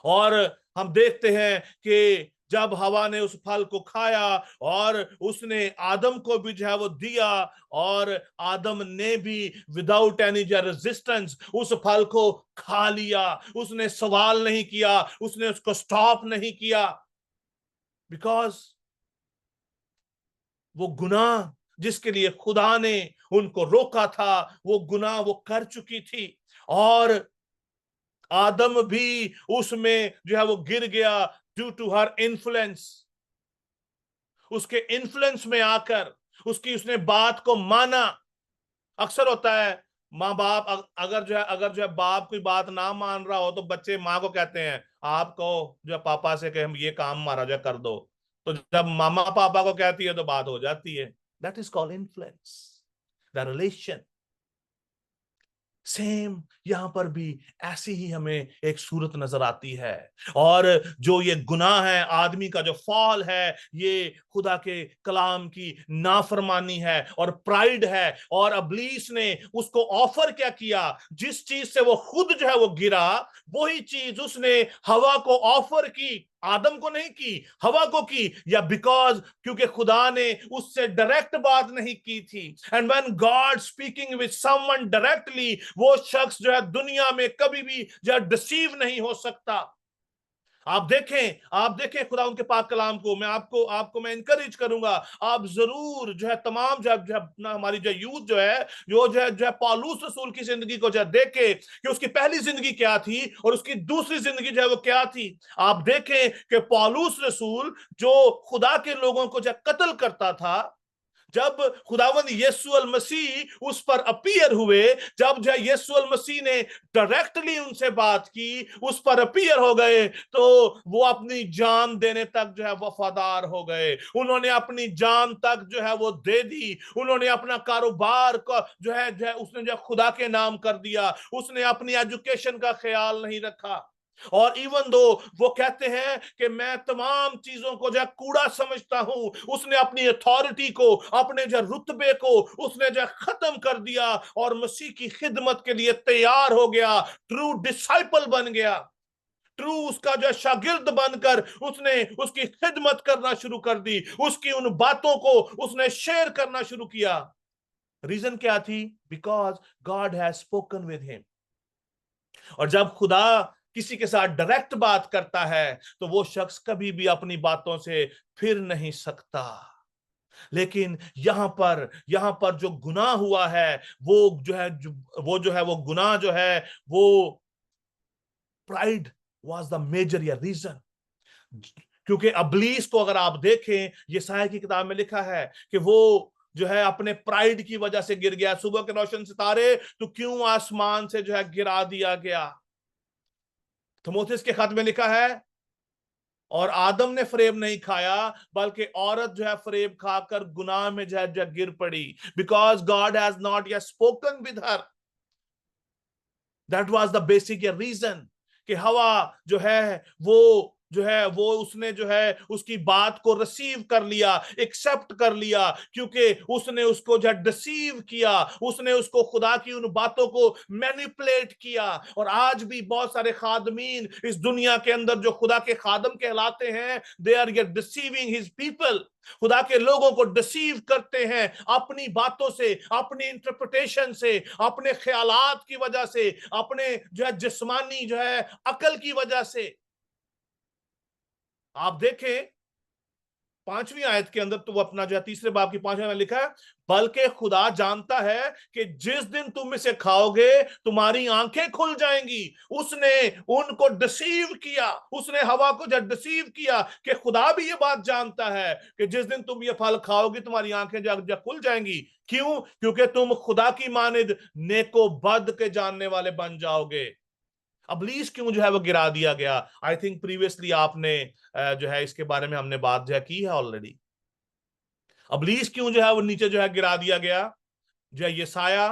और हम देखते हैं कि जब हवा ने उस फल को खाया और उसने आदम को भी जो है वो दिया, और आदम ने भी विदाउट एनी रेजिस्टेंस उस फल को खा लिया। उसने सवाल नहीं किया, उसने उसको स्टॉप नहीं किया, बिकॉज वो गुनाह जिसके लिए खुदा ने उनको रोका था, वो गुनाह वो कर चुकी थी। और आदम भी उसमें जो है वो गिर गया ड्यू टू हर इन्फ्लुएंस। उसके इन्फ्लुएंस में आकर उसने बात को माना। अक्सर होता है माँ बाप अगर जो है बाप कोई बात ना मान रहा हो तो बच्चे माँ को कहते हैं, आप कहो जो है पापा से कि हम ये काम हमारा जो कर दो। तो जब मामा पापा को कहती है तो बात हो जाती है। That is called influence, the relation. Same यहां पर भी ऐसी ही हमें एक सूरत नजर आती है। और जो ये गुनाह है, आदमी का जो फॉल है, ये खुदा के कलाम की नाफरमानी है और प्राइड है। और इब्लीस ने उसको ऑफर क्या किया? जिस चीज से वो खुद जो है वो गिरा, वही चीज उसने हवा को ऑफर की। आदम को नहीं की, हवा को की। या बिकॉज क्योंकि खुदा ने उससे डायरेक्ट बात नहीं की थी। And when God speaking with someone directly, वो शख्स जो है दुनिया में कभी भी जो है डिसीव नहीं हो सकता। आप देखें खुदा उनके पाक कलाम को। मैं आपको मैं इंकरेज करूंगा, आप जरूर जो है तमाम जो है हमारी जो यूथ जो है पौलुस रसूल की जिंदगी को जो है देखे कि उसकी पहली जिंदगी क्या थी और उसकी दूसरी जिंदगी जो है वो क्या थी। आप देखें कि पौलुस रसूल जो खुदा के लोगों को जो है कत्ल करता था, जब खुदावंद यीशु अल मसीह उस पर अपीयर हुए, जब जो यीशु अल मसीह ने डायरेक्टली उनसे बात की, उस पर अपीयर हो गए, तो वो अपनी जान देने तक जो है वफादार हो गए। उन्होंने अपनी जान तक जो है वो दे दी। उन्होंने अपना कारोबार को जो है उसने जो खुदा के नाम कर दिया। उसने अपनी एजुकेशन का ख्याल नहीं रखा। और इवन दो वो कहते हैं कि मैं तमाम चीजों को जो कूड़ा समझता हूं, उसने अपनी अथॉरिटी को, अपने जो रुतबे को उसने जो खत्म कर दिया और मसीह की खिदमत के लिए तैयार हो गया। ट्रू डिसाइपल बन गया। ट्रू उसका जो शागिर्द बनकर उसने उसकी खिदमत करना शुरू कर दी। उसकी उन बातों को उसने शेयर करना शुरू किया। रीजन क्या थी? Because God has spoken with him. और जब खुदा किसी के साथ डायरेक्ट बात करता है तो वो शख्स कभी भी अपनी बातों से फिर नहीं सकता। लेकिन यहां पर जो गुनाह हुआ है, वो गुनाह जो है वो प्राइड वाज द मेजर या रीजन। क्योंकि इब्लीस को अगर आप देखें, यशायाह की किताब में लिखा है कि वो जो है अपने प्राइड की वजह से गिर गया। सुबह के रोशन सितारे तो क्यों आसमान से जो है गिरा दिया गया। थिमोथेयुस के खत में लिखा है और आदम ने फरेब नहीं खाया, बल्कि औरत जो है फरेब खाकर गुनाह में जो है गिर पड़ी, because God has not yet spoken with her. That was the basic reason कि हवा जो है वो उसने जो है उसकी बात को रिसीव कर लिया, एक्सेप्ट कर लिया, क्योंकि उसने उसको जो डिसीव किया, उसने उसको खुदा की उन बातों को मैनिपुलेट किया। और आज भी बहुत सारे खादमीन इस दुनिया के अंदर जो खुदा के खादम कहलाते हैं, they are deceiving his people, खुदा के लोगों को डिसीव करते हैं अपनी बातों से, अपनी इंटरप्रिटेशन से, अपने ख्यालात की वजह से, अपने जो है जिस्मानी जो है अकल की वजह से। आप देखें 5वीं आयत के अंदर, तो वो अपना जो है 3 बाब की 5वीं में लिखा है, बल्कि खुदा जानता है कि जिस दिन तुम इसे खाओगे तुम्हारी आंखें खुल जाएंगी। उसने उनको डिसीव किया, उसने हवा को जब डिसीव किया कि खुदा भी ये बात जानता है कि जिस दिन तुम ये फल खाओगे तुम्हारी आंखें जब खुल जाएंगी। क्यों? क्योंकि तुम खुदा की मानिद नेको बद के जानने वाले बन जाओगे। अबलीस क्यों जो है वो गिरा दिया गया? आई थिंक प्रीवियसली आपने जो है इसके बारे में हमने बात जो है की है ऑलरेडी। अबलीस क्यों जो है वो नीचे जो है गिरा दिया गया? जो है यसाया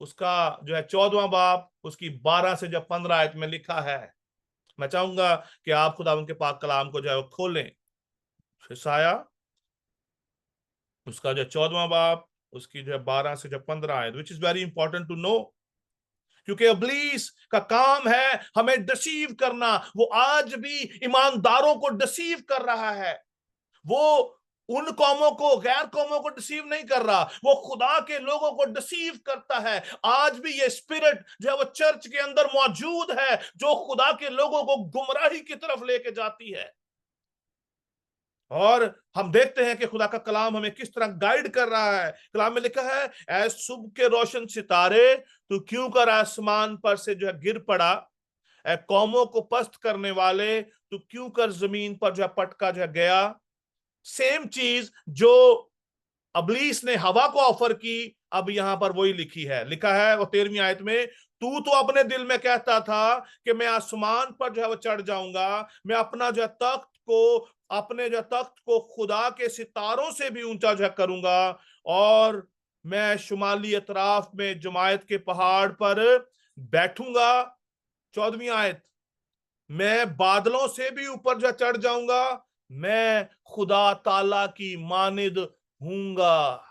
उसका जो है 14वां बाब उसकी 12 से जब 15 आयत में लिखा है। मैं चाहूंगा कि आप खुदा उनके पाक कलाम को जो है वो खोलें। यसाया उसका जो 14वां बाब उसकी जो है 12 से जब 15 आयत, which is very important to know, क्योंकि इब्लीस का काम है हमें डिसीव करना। वो आज भी ईमानदारों को डिसीव कर रहा है। वो उन कौमों को, गैर कौमों को डिसीव नहीं कर रहा, वो खुदा के लोगों को डिसीव करता है। आज भी ये स्पिरिट जो है वो चर्च के अंदर मौजूद है, जो खुदा के लोगों को गुमराही की तरफ लेके जाती है। और हम देखते हैं कि खुदा का कलाम हमें किस तरह गाइड कर रहा है। कलाम में लिखा है, ऐ सुबह के रोशन सितारे तू क्यों कर आसमान पर से जो है गिर पड़ा, ऐ कौमों को पस्त करने वाले तू क्यों कर जमीन पर जो है पटका जो है गया। सेम चीज जो अबलीस ने हवा को ऑफर की, अब यहां पर वही लिखी है। लिखा है वो 13वीं आयत में, तू तो अपने दिल में कहता था कि मैं आसमान पर जो है वो चढ़ जाऊंगा, मैं अपना जो है तख्त को खुदा के सितारों से भी ऊंचा जो है करूंगा, और मैं शुमाली अतराफ में जमायत के पहाड़ पर बैठूंगा। 14वीं आयत, मैं बादलों से भी ऊपर जो चढ़ जाऊंगा, मैं खुदा ताला की मानिद हूंगा।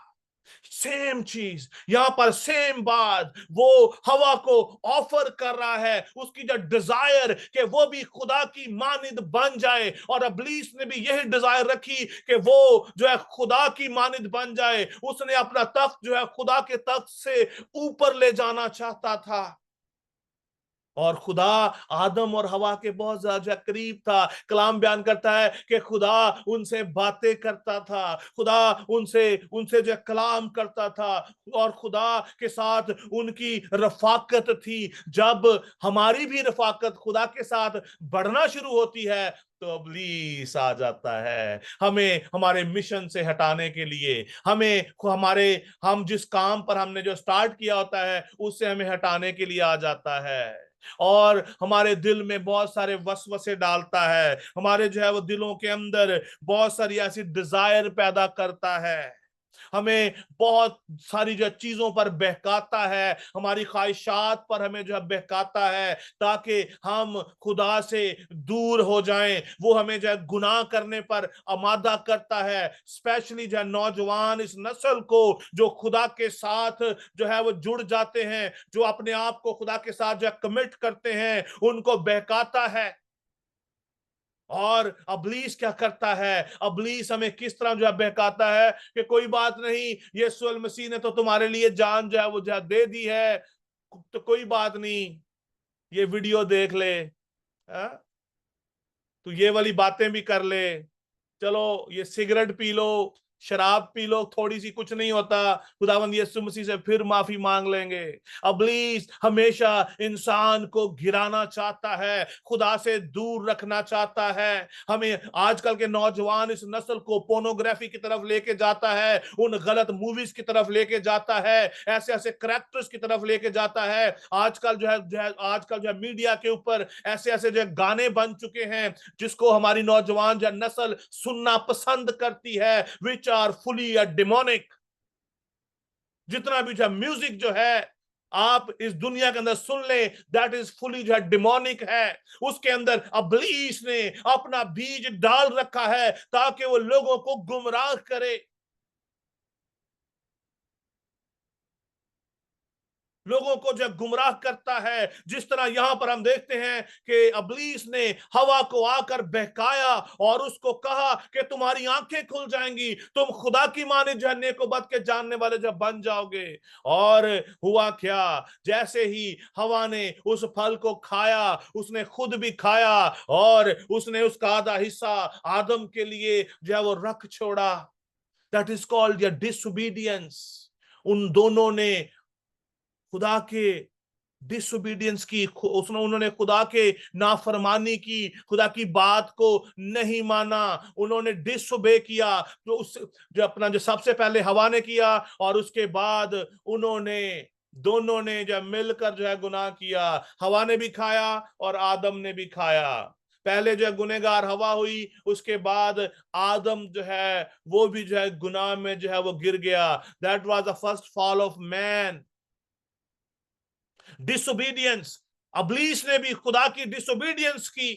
सेम चीज यहां पर, सेम बात वो हवा को ऑफर कर रहा है, उसकी जो डिजायर कि वो भी खुदा की मानिद बन जाए। और इब्लीस ने भी यही डिजायर रखी कि वो जो है खुदा की मानिद बन जाए। उसने अपना तख्त जो है खुदा के तख्त से ऊपर ले जाना चाहता था। और खुदा आदम और हवा के बहुत ज्यादा करीब था। कलाम बयान करता है कि खुदा उनसे बातें करता था, खुदा उनसे उनसे जो कलाम करता था, और खुदा के साथ उनकी रफाकत थी। जब हमारी भी रफाकत खुदा के साथ बढ़ना शुरू होती है तो इब्लीस आ जाता है हमें हमारे मिशन से हटाने के लिए, हम जिस काम पर हमने जो स्टार्ट किया होता है उससे हमें हटाने के लिए आ जाता है। और हमारे दिल में बहुत सारे वसवसे डालता है, हमारे जो है वो दिलों के अंदर बहुत सारी ऐसी डिजायर पैदा करता है, हमें बहुत सारी जो चीजों पर बहकाता है, हमारी ख्वाहिशात पर हमें जो है बहकाता है, ताकि हम खुदा से दूर हो जाएं। वो हमें जो है गुनाह करने पर आमादा करता है, स्पेशली जो है नौजवान इस नस्ल को जो खुदा के साथ जो है वो जुड़ जाते हैं, जो अपने आप को खुदा के साथ जो है कमिट करते हैं, उनको बहकाता है। और अबलीस क्या करता है? अबलीस हमें किस तरह जो है बहकाता है कि कोई बात नहीं, यीशु मसीह ने तो तुम्हारे लिए जान जो है वो जो दे दी है, तो कोई बात नहीं, ये वीडियो देख ले, तो ये वाली बातें भी कर ले, चलो ये सिगरेट पी लो, शराब पी लो, थोड़ी सी, कुछ नहीं होता, खुदावंद यीशु मसीह से फिर माफी मांग लेंगे। इब्लीस हमेशा इंसान को गिराना चाहता है, खुदा से दूर रखना चाहता है। हमें आजकल के नौजवान इस नस्ल को पोर्नोग्राफी की तरफ लेके जाता है, उन गलत मूवीज की तरफ लेके जाता है, ऐसे ऐसे करैक्टर्स की तरफ लेके जाता है। आजकल जो है मीडिया के ऊपर ऐसे ऐसे जो गाने बन चुके हैं जिसको हमारी नौजवान जो नस्ल सुनना पसंद करती है, विच आर फुली डेमोनिक। जितना भी जो म्यूजिक जो है आप इस दुनिया के अंदर सुन ले, दैट इज फुली जो है डिमोनिक है। उसके अंदर इब्लीस ने अपना बीज डाल रखा है ताकि वो लोगों को गुमराह करे, लोगों को जो गुमराह करता है। जिस तरह यहां पर हम देखते हैं कि इब्लीस ने हवा को आकर बहकाया और उसको कहा कि तुम्हारी आंखें खुल जाएंगी, तुम खुदा की माने जो है नेकोबद के जानने वाले जब बन जाओगे। और हुआ क्या, जैसे ही हवा ने उस फल को खाया, उसने खुद भी खाया और उसने उसका आधा हिस्सा आदम के लिए जो है वो रख छोड़ा। That is called disobedience. उन दोनों ने खुदा के डिसोबीडियंस की, उन्होंने खुदा के नाफरमानी की, खुदा की बात को नहीं माना, उन्होंने डिसोबे किया। जो अपना जो सबसे पहले हवा ने किया और उसके बाद दोनों ने जो मिलकर जो है गुनाह किया। हवा ने भी खाया और आदम ने भी खाया। पहले जो है गुनहगार हवा हुई, उसके बाद आदम जो है वो भी जो है गुनाह में जो है वो गिर गया। That was the first fall of man, disobedience. इब्लीस ने भी खुदा की डिसोबीडियंस की।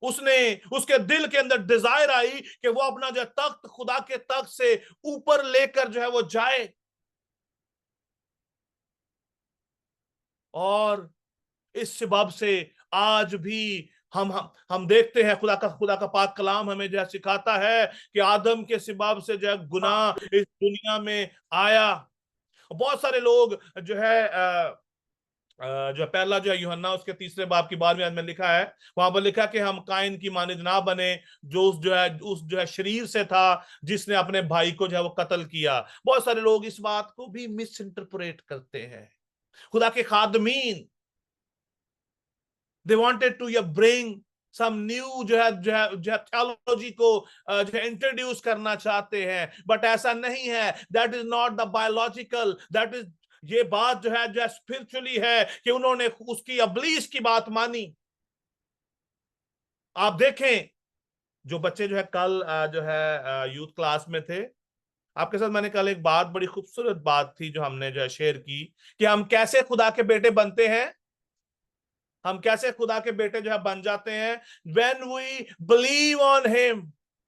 उसके दिल के अंदर डिजायर आई कि वो अपना जो तख्त खुदा के तख्त से ऊपर लेकर जो है वो जाए। और इस सबब से आज भी हम देखते हैं खुदा का पाक कलाम हमें जो है सिखाता है कि आदम के सबब से जो है गुनाह इस दुनिया में आया। बहुत सारे लोग जो है जो पहला जो है यूहन्ना उसके 3 बाब की 12वीं आयत में लिखा है, वहां पर लिखा कि हम काइन की मानिंद ना बने जो उस जो है शरीर से था जिसने अपने भाई को जो है वो कत्ल किया। बहुत सारे लोग इस बात को भी मिस इंटरप्रेट करते हैं। खुदा के खादमीन they wanted to bring some new जो है थियोलॉजी को जो है इंट्रोड्यूस करना चाहते हैं, बट ऐसा नहीं है। That is not the biological, that is, ये बात जो है स्पिरिचुअली है कि उन्होंने उसकी इब्लीस की बात मानी। आप देखें जो बच्चे जो है कल जो है यूथ क्लास में थे, आपके साथ मैंने कल एक बात, बड़ी खूबसूरत बात थी जो हमने जो है शेयर की कि हम कैसे खुदा के बेटे बनते हैं, हम कैसे खुदा के बेटे जो है बन जाते हैं। When we believe on him,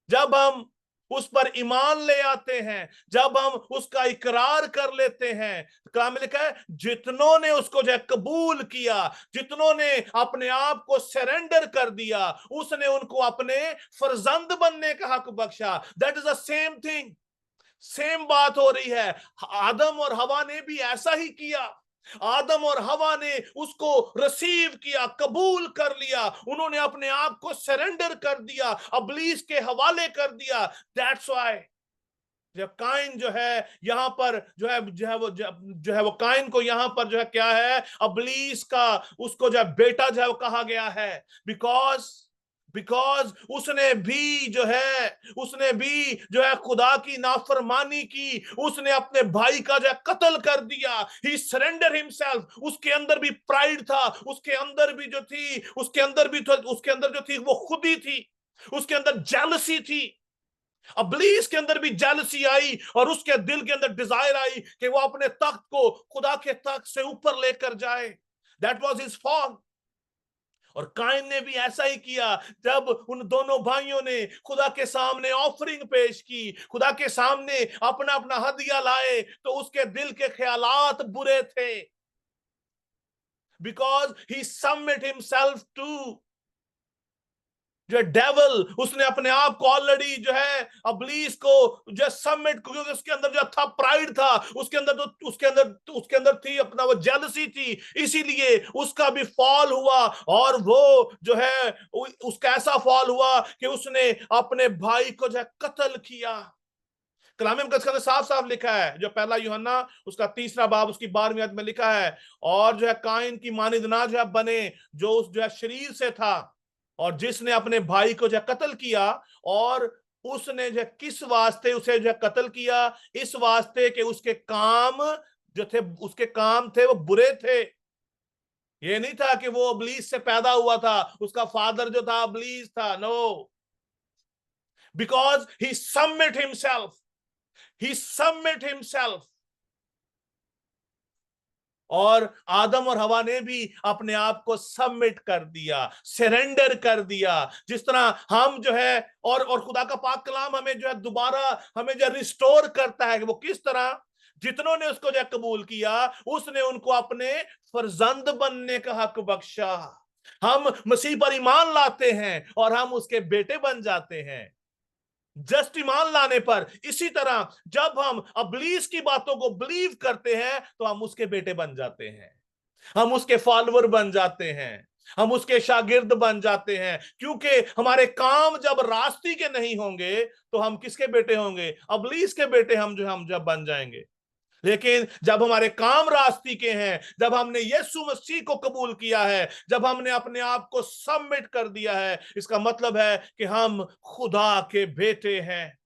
जब हम उस पर ईमान ले आते हैं, जब हम उसका इकरार कर लेते हैं। कलाम में लिखा है जितनों ने उसको जो है कबूल किया, जितनों ने अपने आप को सरेंडर कर दिया, उसने उनको अपने फर्जंद बनने का हक बख्शा। That is the same thing, same बात हो रही है। आदम और हवा ने भी ऐसा ही किया। आदम और हवा ने उसको रिसीव किया, कबूल कर लिया, उन्होंने अपने आप को सरेंडर कर दिया, इब्लीस के हवाले कर दिया। दैट्स व्हाई जब काइन जो है यहाँ पर जो है वो काइन को यहाँ पर जो है क्या है, इब्लीस का उसको जो है बेटा जो है वो कहा गया है। बिकॉज उसने भी जो है खुदा की नाफरमानी की, उसने अपने भाई का जो है कत्ल कर दिया। ही सरेंडर हिमसेल्फ। उसके अंदर भी प्राइड था, उसके अंदर जो थी वो खुदी थी, उसके अंदर जेलसी थी। इब्लीस के अंदर भी जेलसी आई और उसके दिल के अंदर डिजायर आई कि वो अपने तख्त को खुदा के तख्त से ऊपर लेकर जाए। That was his fall. और काइन ने भी ऐसा ही किया। जब उन दोनों भाइयों ने खुदा के सामने ऑफरिंग पेश की, खुदा के सामने अपना अपना हदिया लाए, तो उसके दिल के ख्यालात बुरे थे। Because he submit himself to जो डेविल, उसने अपने आप को ऑलरेडी जो है इब्लीस को जो सबमिट, क्योंकि उसके अंदर जो था प्राइड था, उसके अंदर थी अपना वो जेलसी थी, इसीलिए उसका भी फॉल हुआ। और वो जो है उसका ऐसा फॉल हुआ कि उसने अपने भाई को जो है कत्ल किया। कलाम मुकद्दस के अंदर साफ साफ लिखा है, जो पहला यूहन्ना उसका 3रा बाब उसकी 12वीं आयत में लिखा है, और जो है काइन की मानिंद ना जो है बने, जो उस जो है शरीर से था और जिसने अपने भाई को जो है कत्ल किया, और उसने जो किस वास्ते उसे जो है कत्ल किया, इस वास्ते कि उसके काम जो थे, उसके काम थे वो बुरे थे। ये नहीं था कि वो इब्लीस से पैदा हुआ था, उसका फादर जो था इब्लीस था, no, because he submit himself. और आदम और हवा ने भी अपने आप को सबमिट कर दिया, सरेंडर कर दिया, जिस तरह हम जो है, और खुदा का पाक कलाम हमें जो है दोबारा हमें जो रिस्टोर करता है कि वो किस तरह, जितनों ने उसको जो कबूल किया उसने उनको अपने फर्जंद बनने का हक बख्शा। हम मसीह पर ईमान लाते हैं और हम उसके बेटे बन जाते हैं जस्ट ईमान लाने पर। इसी तरह जब हम इब्लीस की बातों को बिलीव करते हैं तो हम उसके बेटे बन जाते हैं, हम उसके फॉलोअर बन जाते हैं, हम उसके शागिर्द बन जाते हैं, क्योंकि हमारे काम जब रास्ते के नहीं होंगे तो हम किसके बेटे होंगे? इब्लीस के बेटे हम जब बन जाएंगे। लेकिन जब हमारे काम रास्ते के हैं, जब हमने यीशु मसीह को कबूल किया है, जब हमने अपने आप को सबमिट कर दिया है, इसका मतलब है कि हम खुदा के बेटे हैं।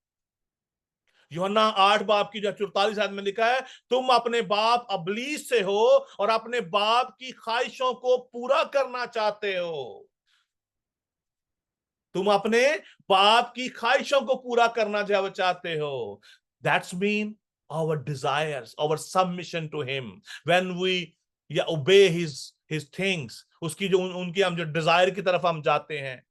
यूहन्ना 8 बाब की जो 44 आयत में लिखा है, तुम अपने बाप इब्लीस से हो और अपने बाप की ख्वाहिशों को पूरा करना चाहते हो। तुम अपने बाप की ख्वाहिशों को पूरा करना चाहते हो। That's mean our desires, our submission to him, when we obey his things, उसकी जो उनकी हम जो डिजायर की तरफ हम जाते हैं,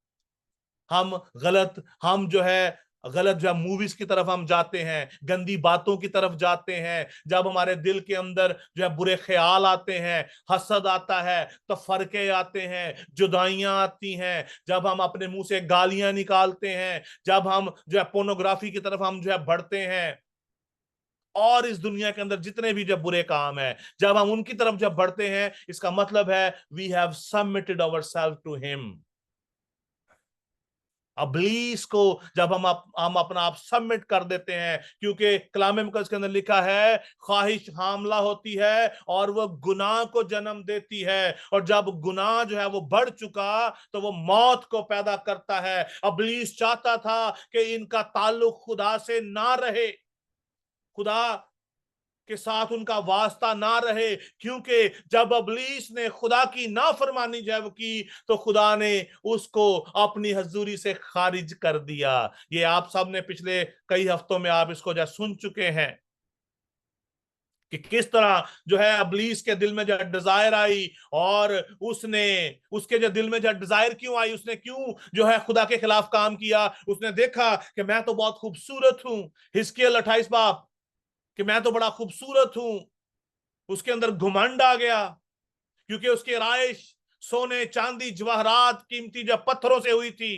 हम जो है गलत जो है मूवीज की तरफ हम जाते हैं, गंदी बातों की तरफ जाते हैं, जब हमारे दिल के अंदर जो है बुरे ख्याल आते हैं, हसद आता है, तफरके आते हैं, जुदाइयां आती हैं, जब हम अपने मुंह से गालियां निकालते हैं, जब हम जो है पोर्नोग्राफी की तरफ हम जो है बढ़ते हैं, और इस दुनिया के अंदर जितने भी जब बुरे काम है, जब हम उनकी तरफ जब बढ़ते हैं, इसका मतलब है we have submitted ourself to him. इब्लीस को जब हम अपना आप सबमिट कर देते हैं, क्योंकि कलाम मुकद्दस के अंदर लिखा है ख्वाहिश हामला होती है और वो गुनाह को जन्म देती है, और जब गुनाह जो है वो बढ़ चुका तो वो मौत को पैदा करता है। इब्लीस चाहता था कि इनका ताल्लुक खुदा से ना रहे, खुदा के साथ उनका वास्ता ना रहे, क्योंकि जब इब्लीस ने खुदा की नाफरमानी जब की तो खुदा ने उसको अपनी हजूरी से खारिज कर दिया। ये आप सब ने पिछले कई हफ्तों में आप इसको जो सुन चुके हैं कि किस तरह जो है इब्लीस के दिल में जो डिजायर आई, और उसके जो दिल में जो डिजायर क्यों आई, उसने क्यों जो है खुदा के खिलाफ काम किया। उसने देखा कि मैं तो बहुत खूबसूरत हूं, हिजकिय्याह 28 बाब, कि मैं तो बड़ा खूबसूरत हूं। उसके अंदर घुमंड आ गया, क्योंकि उसकी आराइश सोने चांदी जवाहरात कीमती जो पत्थरों से हुई थी।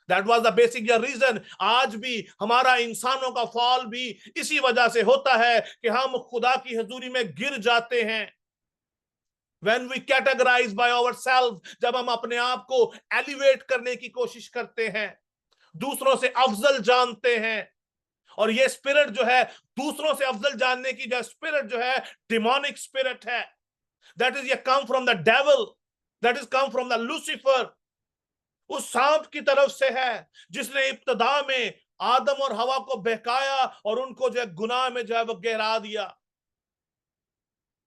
That was the basic reason. आज भी हमारा इंसानों का फॉल भी इसी वजह से होता है कि हम खुदा की हजूरी में गिर जाते हैं। When we categorize by ourselves, जब हम अपने आप को एलिवेट करने की कोशिश करते हैं, दूसरों से अफजल जानते हैं, और ये स्पिरिट जो है दूसरों से अफजल जानने की जो स्पिरिट जो है डिमोनिक स्पिरिट है। दैट इज ये come from the devil, that is come from the Lucifer, उस सांप की तरफ से है जिसने इब्तिदा में आदम और हवा को बहकाया और उनको जो है गुनाह में जो है वो गहरा दिया।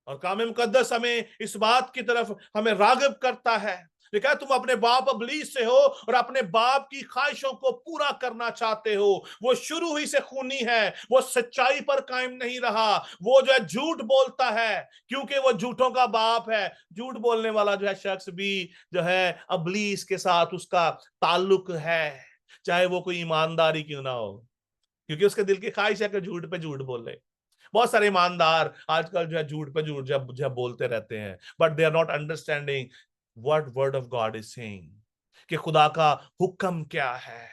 और कलाम मुकद्दस हमें इस बात की तरफ हमें राग़िब करता है, लिखा है तुम अपने बाप इब्लीस से हो और अपने बाप की ख्वाहिशों को पूरा करना चाहते हो। वो शुरू ही से खूनी है, वो सच्चाई पर कायम नहीं रहा, वो जो है झूठ बोलता है क्योंकि वो झूठों का बाप है। झूठ बोलने वाला जो है शख्स भी जो है इब्लीस के साथ उसका ताल्लुक है, चाहे वो कोई ईमानदारी क्यों ना हो, क्योंकि उसके दिल की ख्वाहिश है कि झूठ पे झूठ बोले। बहुत सारे ईमानदार आजकल जो है झूठ पे झूठ जब बोलते रहते हैं, but they are not understanding what word of God is saying, कि खुदा का हुक्म क्या है।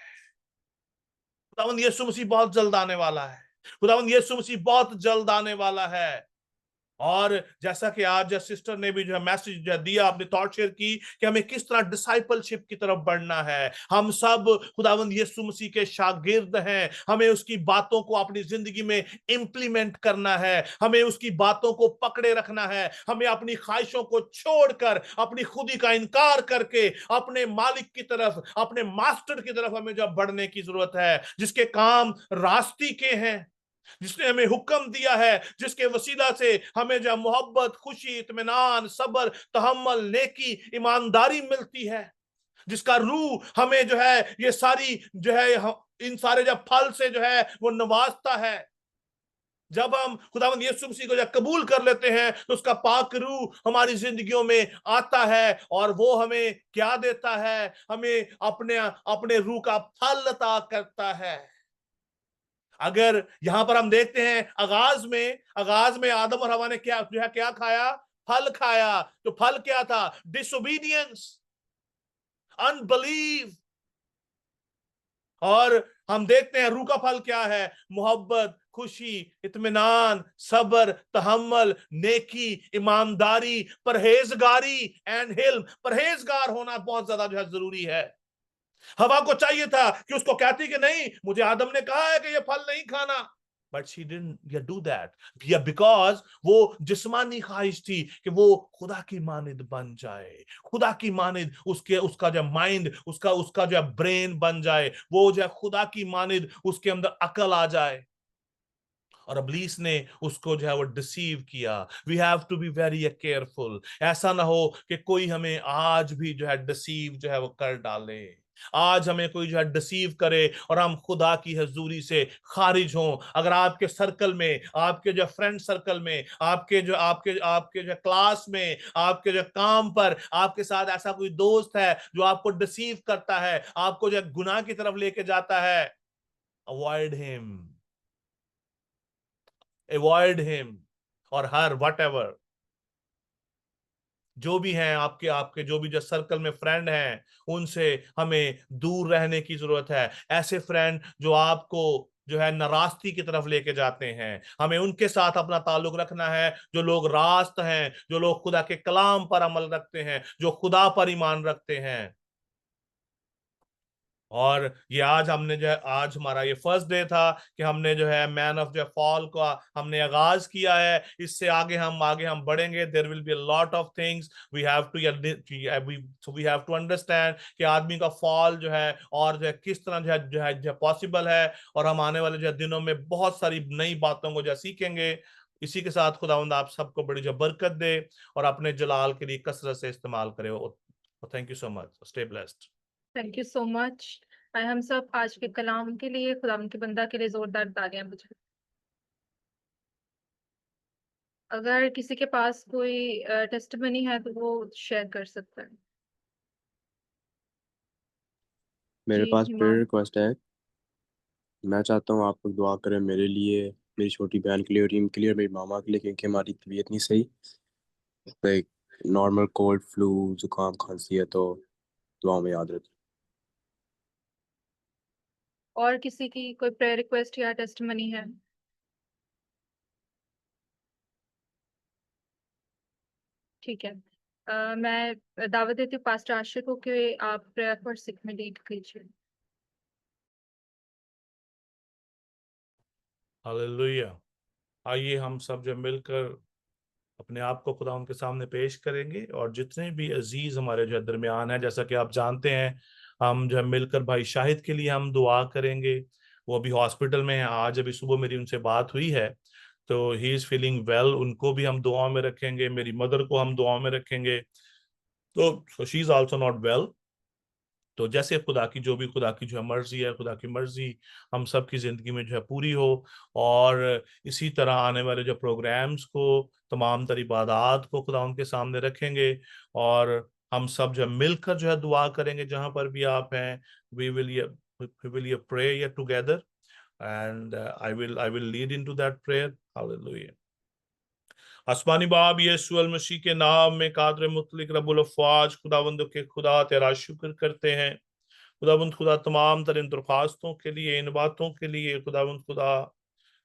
खुदावंद यीशु मसीह बहुत जल्द आने वाला है, खुदावंद यीशु मसीह बहुत जल्द आने वाला है, اور جیسا کہ آج سسٹر نے بھی جو ہے میسج جو دیا، اپنی تھاٹ شیئر کی کہ ہمیں کس طرح ڈسائپلشپ کی طرف بڑھنا ہے. ہم سب خداوند یسوع مسیح کے شاگرد ہیں. ہمیں اس کی باتوں کو اپنی زندگی میں امپلیمنٹ کرنا ہے. ہمیں اس کی باتوں کو پکڑے رکھنا ہے. ہمیں اپنی خواہشوں کو چھوڑ کر، اپنی خودی کا انکار کر کے اپنے مالک کی طرف، اپنے ماسٹر کی طرف ہمیں جب بڑھنے کی ضرورت ہے، جس کے کام راستی کے ہیں، جس نے ہمیں حکم دیا ہے، جس کے وسیلہ سے ہمیں جو محبت، خوشی، اطمینان، صبر، تحمل، نیکی، ایمانداری ملتی ہے، جس کا روح ہمیں جو ہے یہ ساری جو ہے ان سارے جب پھل سے جو ہے وہ نوازتا ہے. جب ہم خداوند یسوع مسیح کو جب قبول کر لیتے ہیں تو اس کا پاک روح ہماری زندگیوں میں آتا ہے اور وہ ہمیں کیا دیتا ہے؟ ہمیں اپنے روح کا پھل عطا کرتا ہے. اگر یہاں پر ہم دیکھتے ہیں آغاز میں آدم اور حوا نے کیا کھایا؟ پھل کھایا. تو پھل کیا تھا؟ ڈس اوبیڈینس، انبلیف. اور ہم دیکھتے ہیں روح کا پھل کیا ہے؟ محبت، خوشی، اطمینان، صبر، تحمل، نیکی، ایمانداری، پرہیزگاری اینڈ حلم. پرہیزگار ہونا بہت زیادہ جو ہے ضروری ہے. ہوا کو چاہیے تھا کہ اس کو کہتی کہ نہیں، مجھے آدم نے کہا ہے کہ یہ پھل نہیں کھانا، but she didn't do that. because وہ جسمانی خواہش تھی کہ وہ خدا کی مانند بن جائے، خدا کی مانند اس کا جو مائنڈ، اس کا جو برین بن جائے، وہ جو خدا کی مانند اس کے اندر عقل آ جائے. اور ابلیس نے اس کو جو ہے وہ ڈسیو کیا. We have to be very careful. ایسا نہ ہو کہ کوئی ہمیں آج بھی جو ہے ڈسیو جو ہے وہ کر ڈالے. آج ہمیں کوئی جو ہے ڈسیو کرے اور ہم خدا کی حضوری سے خارج ہوں. اگر آپ کے سرکل میں، آپ کے جو فرینڈ سرکل میں، آپ کے جو کلاس میں، آپ کے جو کام پر آپ کے ساتھ ایسا کوئی دوست ہے جو آپ کو ڈسیو کرتا ہے، آپ کو جو گناہ کی طرف لے کے جاتا ہے، avoid him اور ہر whatever جو بھی ہیں آپ کے جو بھی جو سرکل میں فرینڈ ہیں، ان سے ہمیں دور رہنے کی ضرورت ہے. ایسے فرینڈ جو آپ کو جو ہے ناراستی کی طرف لے کے جاتے ہیں، ہمیں ان کے ساتھ اپنا تعلق رکھنا ہے جو لوگ راست ہیں، جو لوگ خدا کے کلام پر عمل رکھتے ہیں، جو خدا پر ایمان رکھتے ہیں. اور یہ آج ہمارا یہ فرسٹ ڈے تھا کہ ہم نے جو ہے مین آف جو فال کا ہم نے آغاز کیا ہے. اس سے آگے ہم بڑھیں گے. there will be a lot of things we have to understand کہ آدمی کا فال جو ہے اور جو ہے کس طرح جو ہے پاسبل ہے. اور ہم آنے والے جو ہے دنوں میں بہت ساری نئی باتوں کو جو سیکھیں گے. اسی کے ساتھ خداوند آپ سب کو بڑی جو برکت دے اور اپنے جلال کے لیے کثرت سے استعمال کرے. Thank you so much. Stay blessed. Thank you so much. ہم سب آج کے کلام کے لیے، خدا کے بندہ کے لیے زوردار تالیاں بجائیں. اگر کسی کے پاس کوئی ٹیسٹمنی ہے تو وہ شیئر کر سکتا ہے. میرے جی پاس پریئر ایمان. ریکویسٹ ہے. میں چاہتا ہوں آپ لوگ دعا کریں میرے لیے، میری چھوٹی بہن کے لیے، ریم کے لیے اور میری ماما کے لیے، کیونکہ ہماری طبیعت نہیں صحیح، لائک نارمل کولڈ، فلو، زکام، کھانسی ہے، تو دعاؤں میں یاد رکھیں. اور کسی کی کوئی پریئر ریکویسٹ یا ٹیسٹمنی ہے؟ ٹھیک ہے. میں دعوت دیتی ہوں پاسٹر عاشق کو کہ آپ پریئر فار سک میں لیڈ کیجیے. ہاللیلویہ. آئیے ہم سب جو مل کر اپنے آپ کو خدا ان کے سامنے پیش کریں گے. اور جتنے بھی عزیز ہمارے جو درمیان ہیں، جیسا کہ آپ جانتے ہیں، ہم جو مل کر بھائی شاہد کے لیے ہم دعا کریں گے. وہ ابھی ہاسپٹل میں ہیں. آج ابھی صبح میری ان سے بات ہوئی ہے، تو ہی از فیلنگ ویل. ان کو بھی ہم دعا میں رکھیں گے. میری مدر کو ہم دعا میں رکھیں گے. تو شی از آلسو ناٹ ویل. تو جیسے خدا کی جو ہے مرضی ہے، خدا کی مرضی ہم سب کی زندگی میں جو ہے پوری ہو. اور اسی طرح آنے والے جو پروگرامز کو، تمام تر عبادات کو خدا ان کے سامنے رکھیں گے. اور ہم سب جو مل کر جو ہے دعا کریں گے جہاں پر بھی آپ ہیں. we will pray together and I will lead into that prayer. Hallelujah. آسمانی باب یسوع المسیح کے نام میں قادر مطلق رب الافواج خداوند کے خدا تیرا شکر کرتے ہیں. خداوند خدا تمام تر ان درخواستوں کے لیے، ان باتوں کے لیے خداوند خدا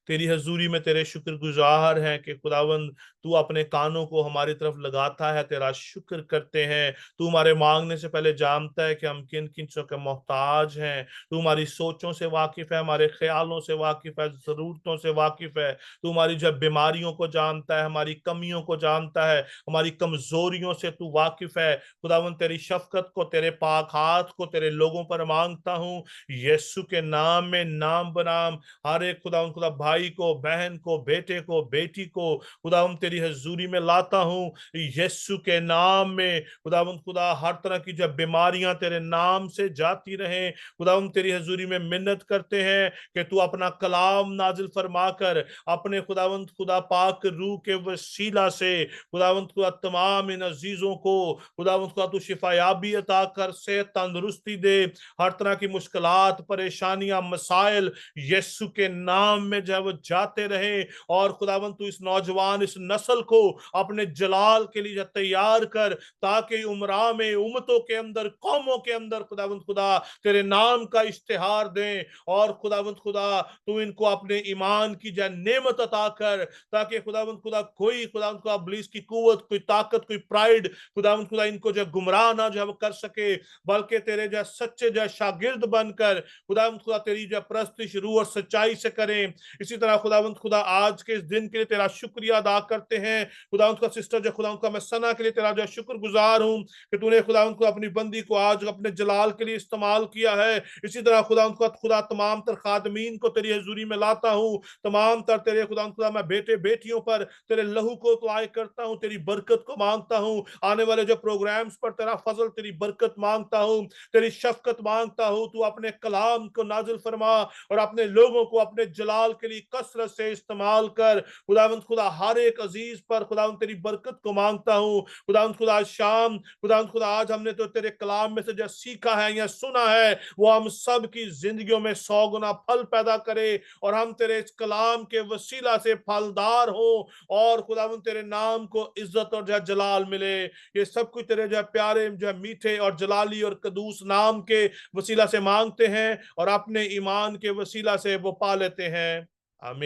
तेरी हजूरी में तेरे शुक्रगुजार हैं कि खुदावंद तू अपने कानों को हमारी तरफ लगाता है, तेरा शुक्र करते हैं। तू हमारे मांगने से पहले जानता है कि हम किन किन चीजों के मोहताज हैं। तू हमारी सोचों से वाकिफ है, हमारे ख्यालों से वाकिफ है, जरूरतों से वाकिफ है। तू हमारी जब बीमारियों को जानता है, हमारी कमियों को जानता है, हमारी कमजोरियों से तू वाकिफ है। खुदावंद तेरी शफकत को, तेरे पाक हाथ को तेरे लोगों पर मांगता हूँ, यीशु के नाम में नाम बनाम हर एक खुदा भाई को, बहन को, बेटे को, बेटी को खुदावंद तेरी हजूरी में लाता हूँ यीशु के नाम में। खुदावंद खुदा हर तरह की जब बीमारियां तेरे नाम से जाती रहें, खुदावंद तेरी हजूरी में मिन्नत करते हैं कि तू अपना कलाम नाजिल फरमा कर अपने खुदावंद खुदा पाक रूह के वसीला से खुदावंद खुदा तमाम इन अजीजों को खुदावंद खुदा तू शिफायाबी अता कर, से तंदुरुस्ती दे। हर तरह की मुश्किलात, परेशानियां, मसाइल यीशु के नाम में जब जाते रहे, और खुदावंद तू इस नौजवान, इस नस्ल को अपने जलाल के लिए तैयार कर, ताकि उमरा में, उम्मतों के अंदर, कौमों के अंदर खुदावंद खुदा तेरे नाम का इश्तिहार दें। और खुदावंद खुदा तू इनको अपने ईमान की जो नेमत अता कर, ताकि खुदावंद खुदा कोई खुदावंद खुदा इब्लीस की कुव्वत, कोई ताकत, कोई प्राइड खुदावंद खुदा इनको जो गुमराह ना जो कर सके, बल्कि तेरे जो सच्चे जो शागिर्द बनकर खुदावंद खुदा तेरी जो परस्तिश रूह और सच्चाई से करें। इसी तरह खुदावंद खुदा आज के इस दिन के लिए तेरा शुक्रिया अदा करते हैं। खुदावंद का सिस्टर जो खुदावंद का मैं सना के लिए तेरा जो शुक्रगुजार हूं कि तूने खुदावंद को अपनी बंदी को आज अपने जलाल के लिए इस्तेमाल किया है। इसी तरह खुदावंद का खुदा तमाम तर खादमीन को तेरी हजूरी में लाता हूं, तमाम तर तेरे खुदावंद खुदा मैं बेटे बेटियों पर तेरे लहू को दुआएं करता हूं, तेरी बरकत को मांगता हूं। आने वाले जो प्रोग्राम्स पर तेरा फजल, तेरी बरकत मांगता हूं, तेरी शफकत मांगता हूं। तू अपने कलाम को नाजिल फरमा और अपने लोगों को अपने जलाल के लिए कसरत से इस्तेमाल कर। खुदावंद खुदा हर एक अजीज पर खुदावंद तेरी बरकत को मांगता हूं। खुदावंद खुदा शाम, खुदावंद खुदा आज हमने तो तेरे कलाम में से जो सीखा है या सुना है, वो हम सब की जिंदगियों में 100 गुना फल पैदा करे, और हम तेरे इस कलाम के वसीला से फलदार हो, और खुदावंद तेरे नाम को इज्जत और जो जलाल मिले। ये सब कुछ तेरे जो प्यारे, जो मीठे और जलाली और कदूस नाम के वसीला से मांगते हैं, और अपने ईमान के वसीला से वो पा लेते हैं। आमीन।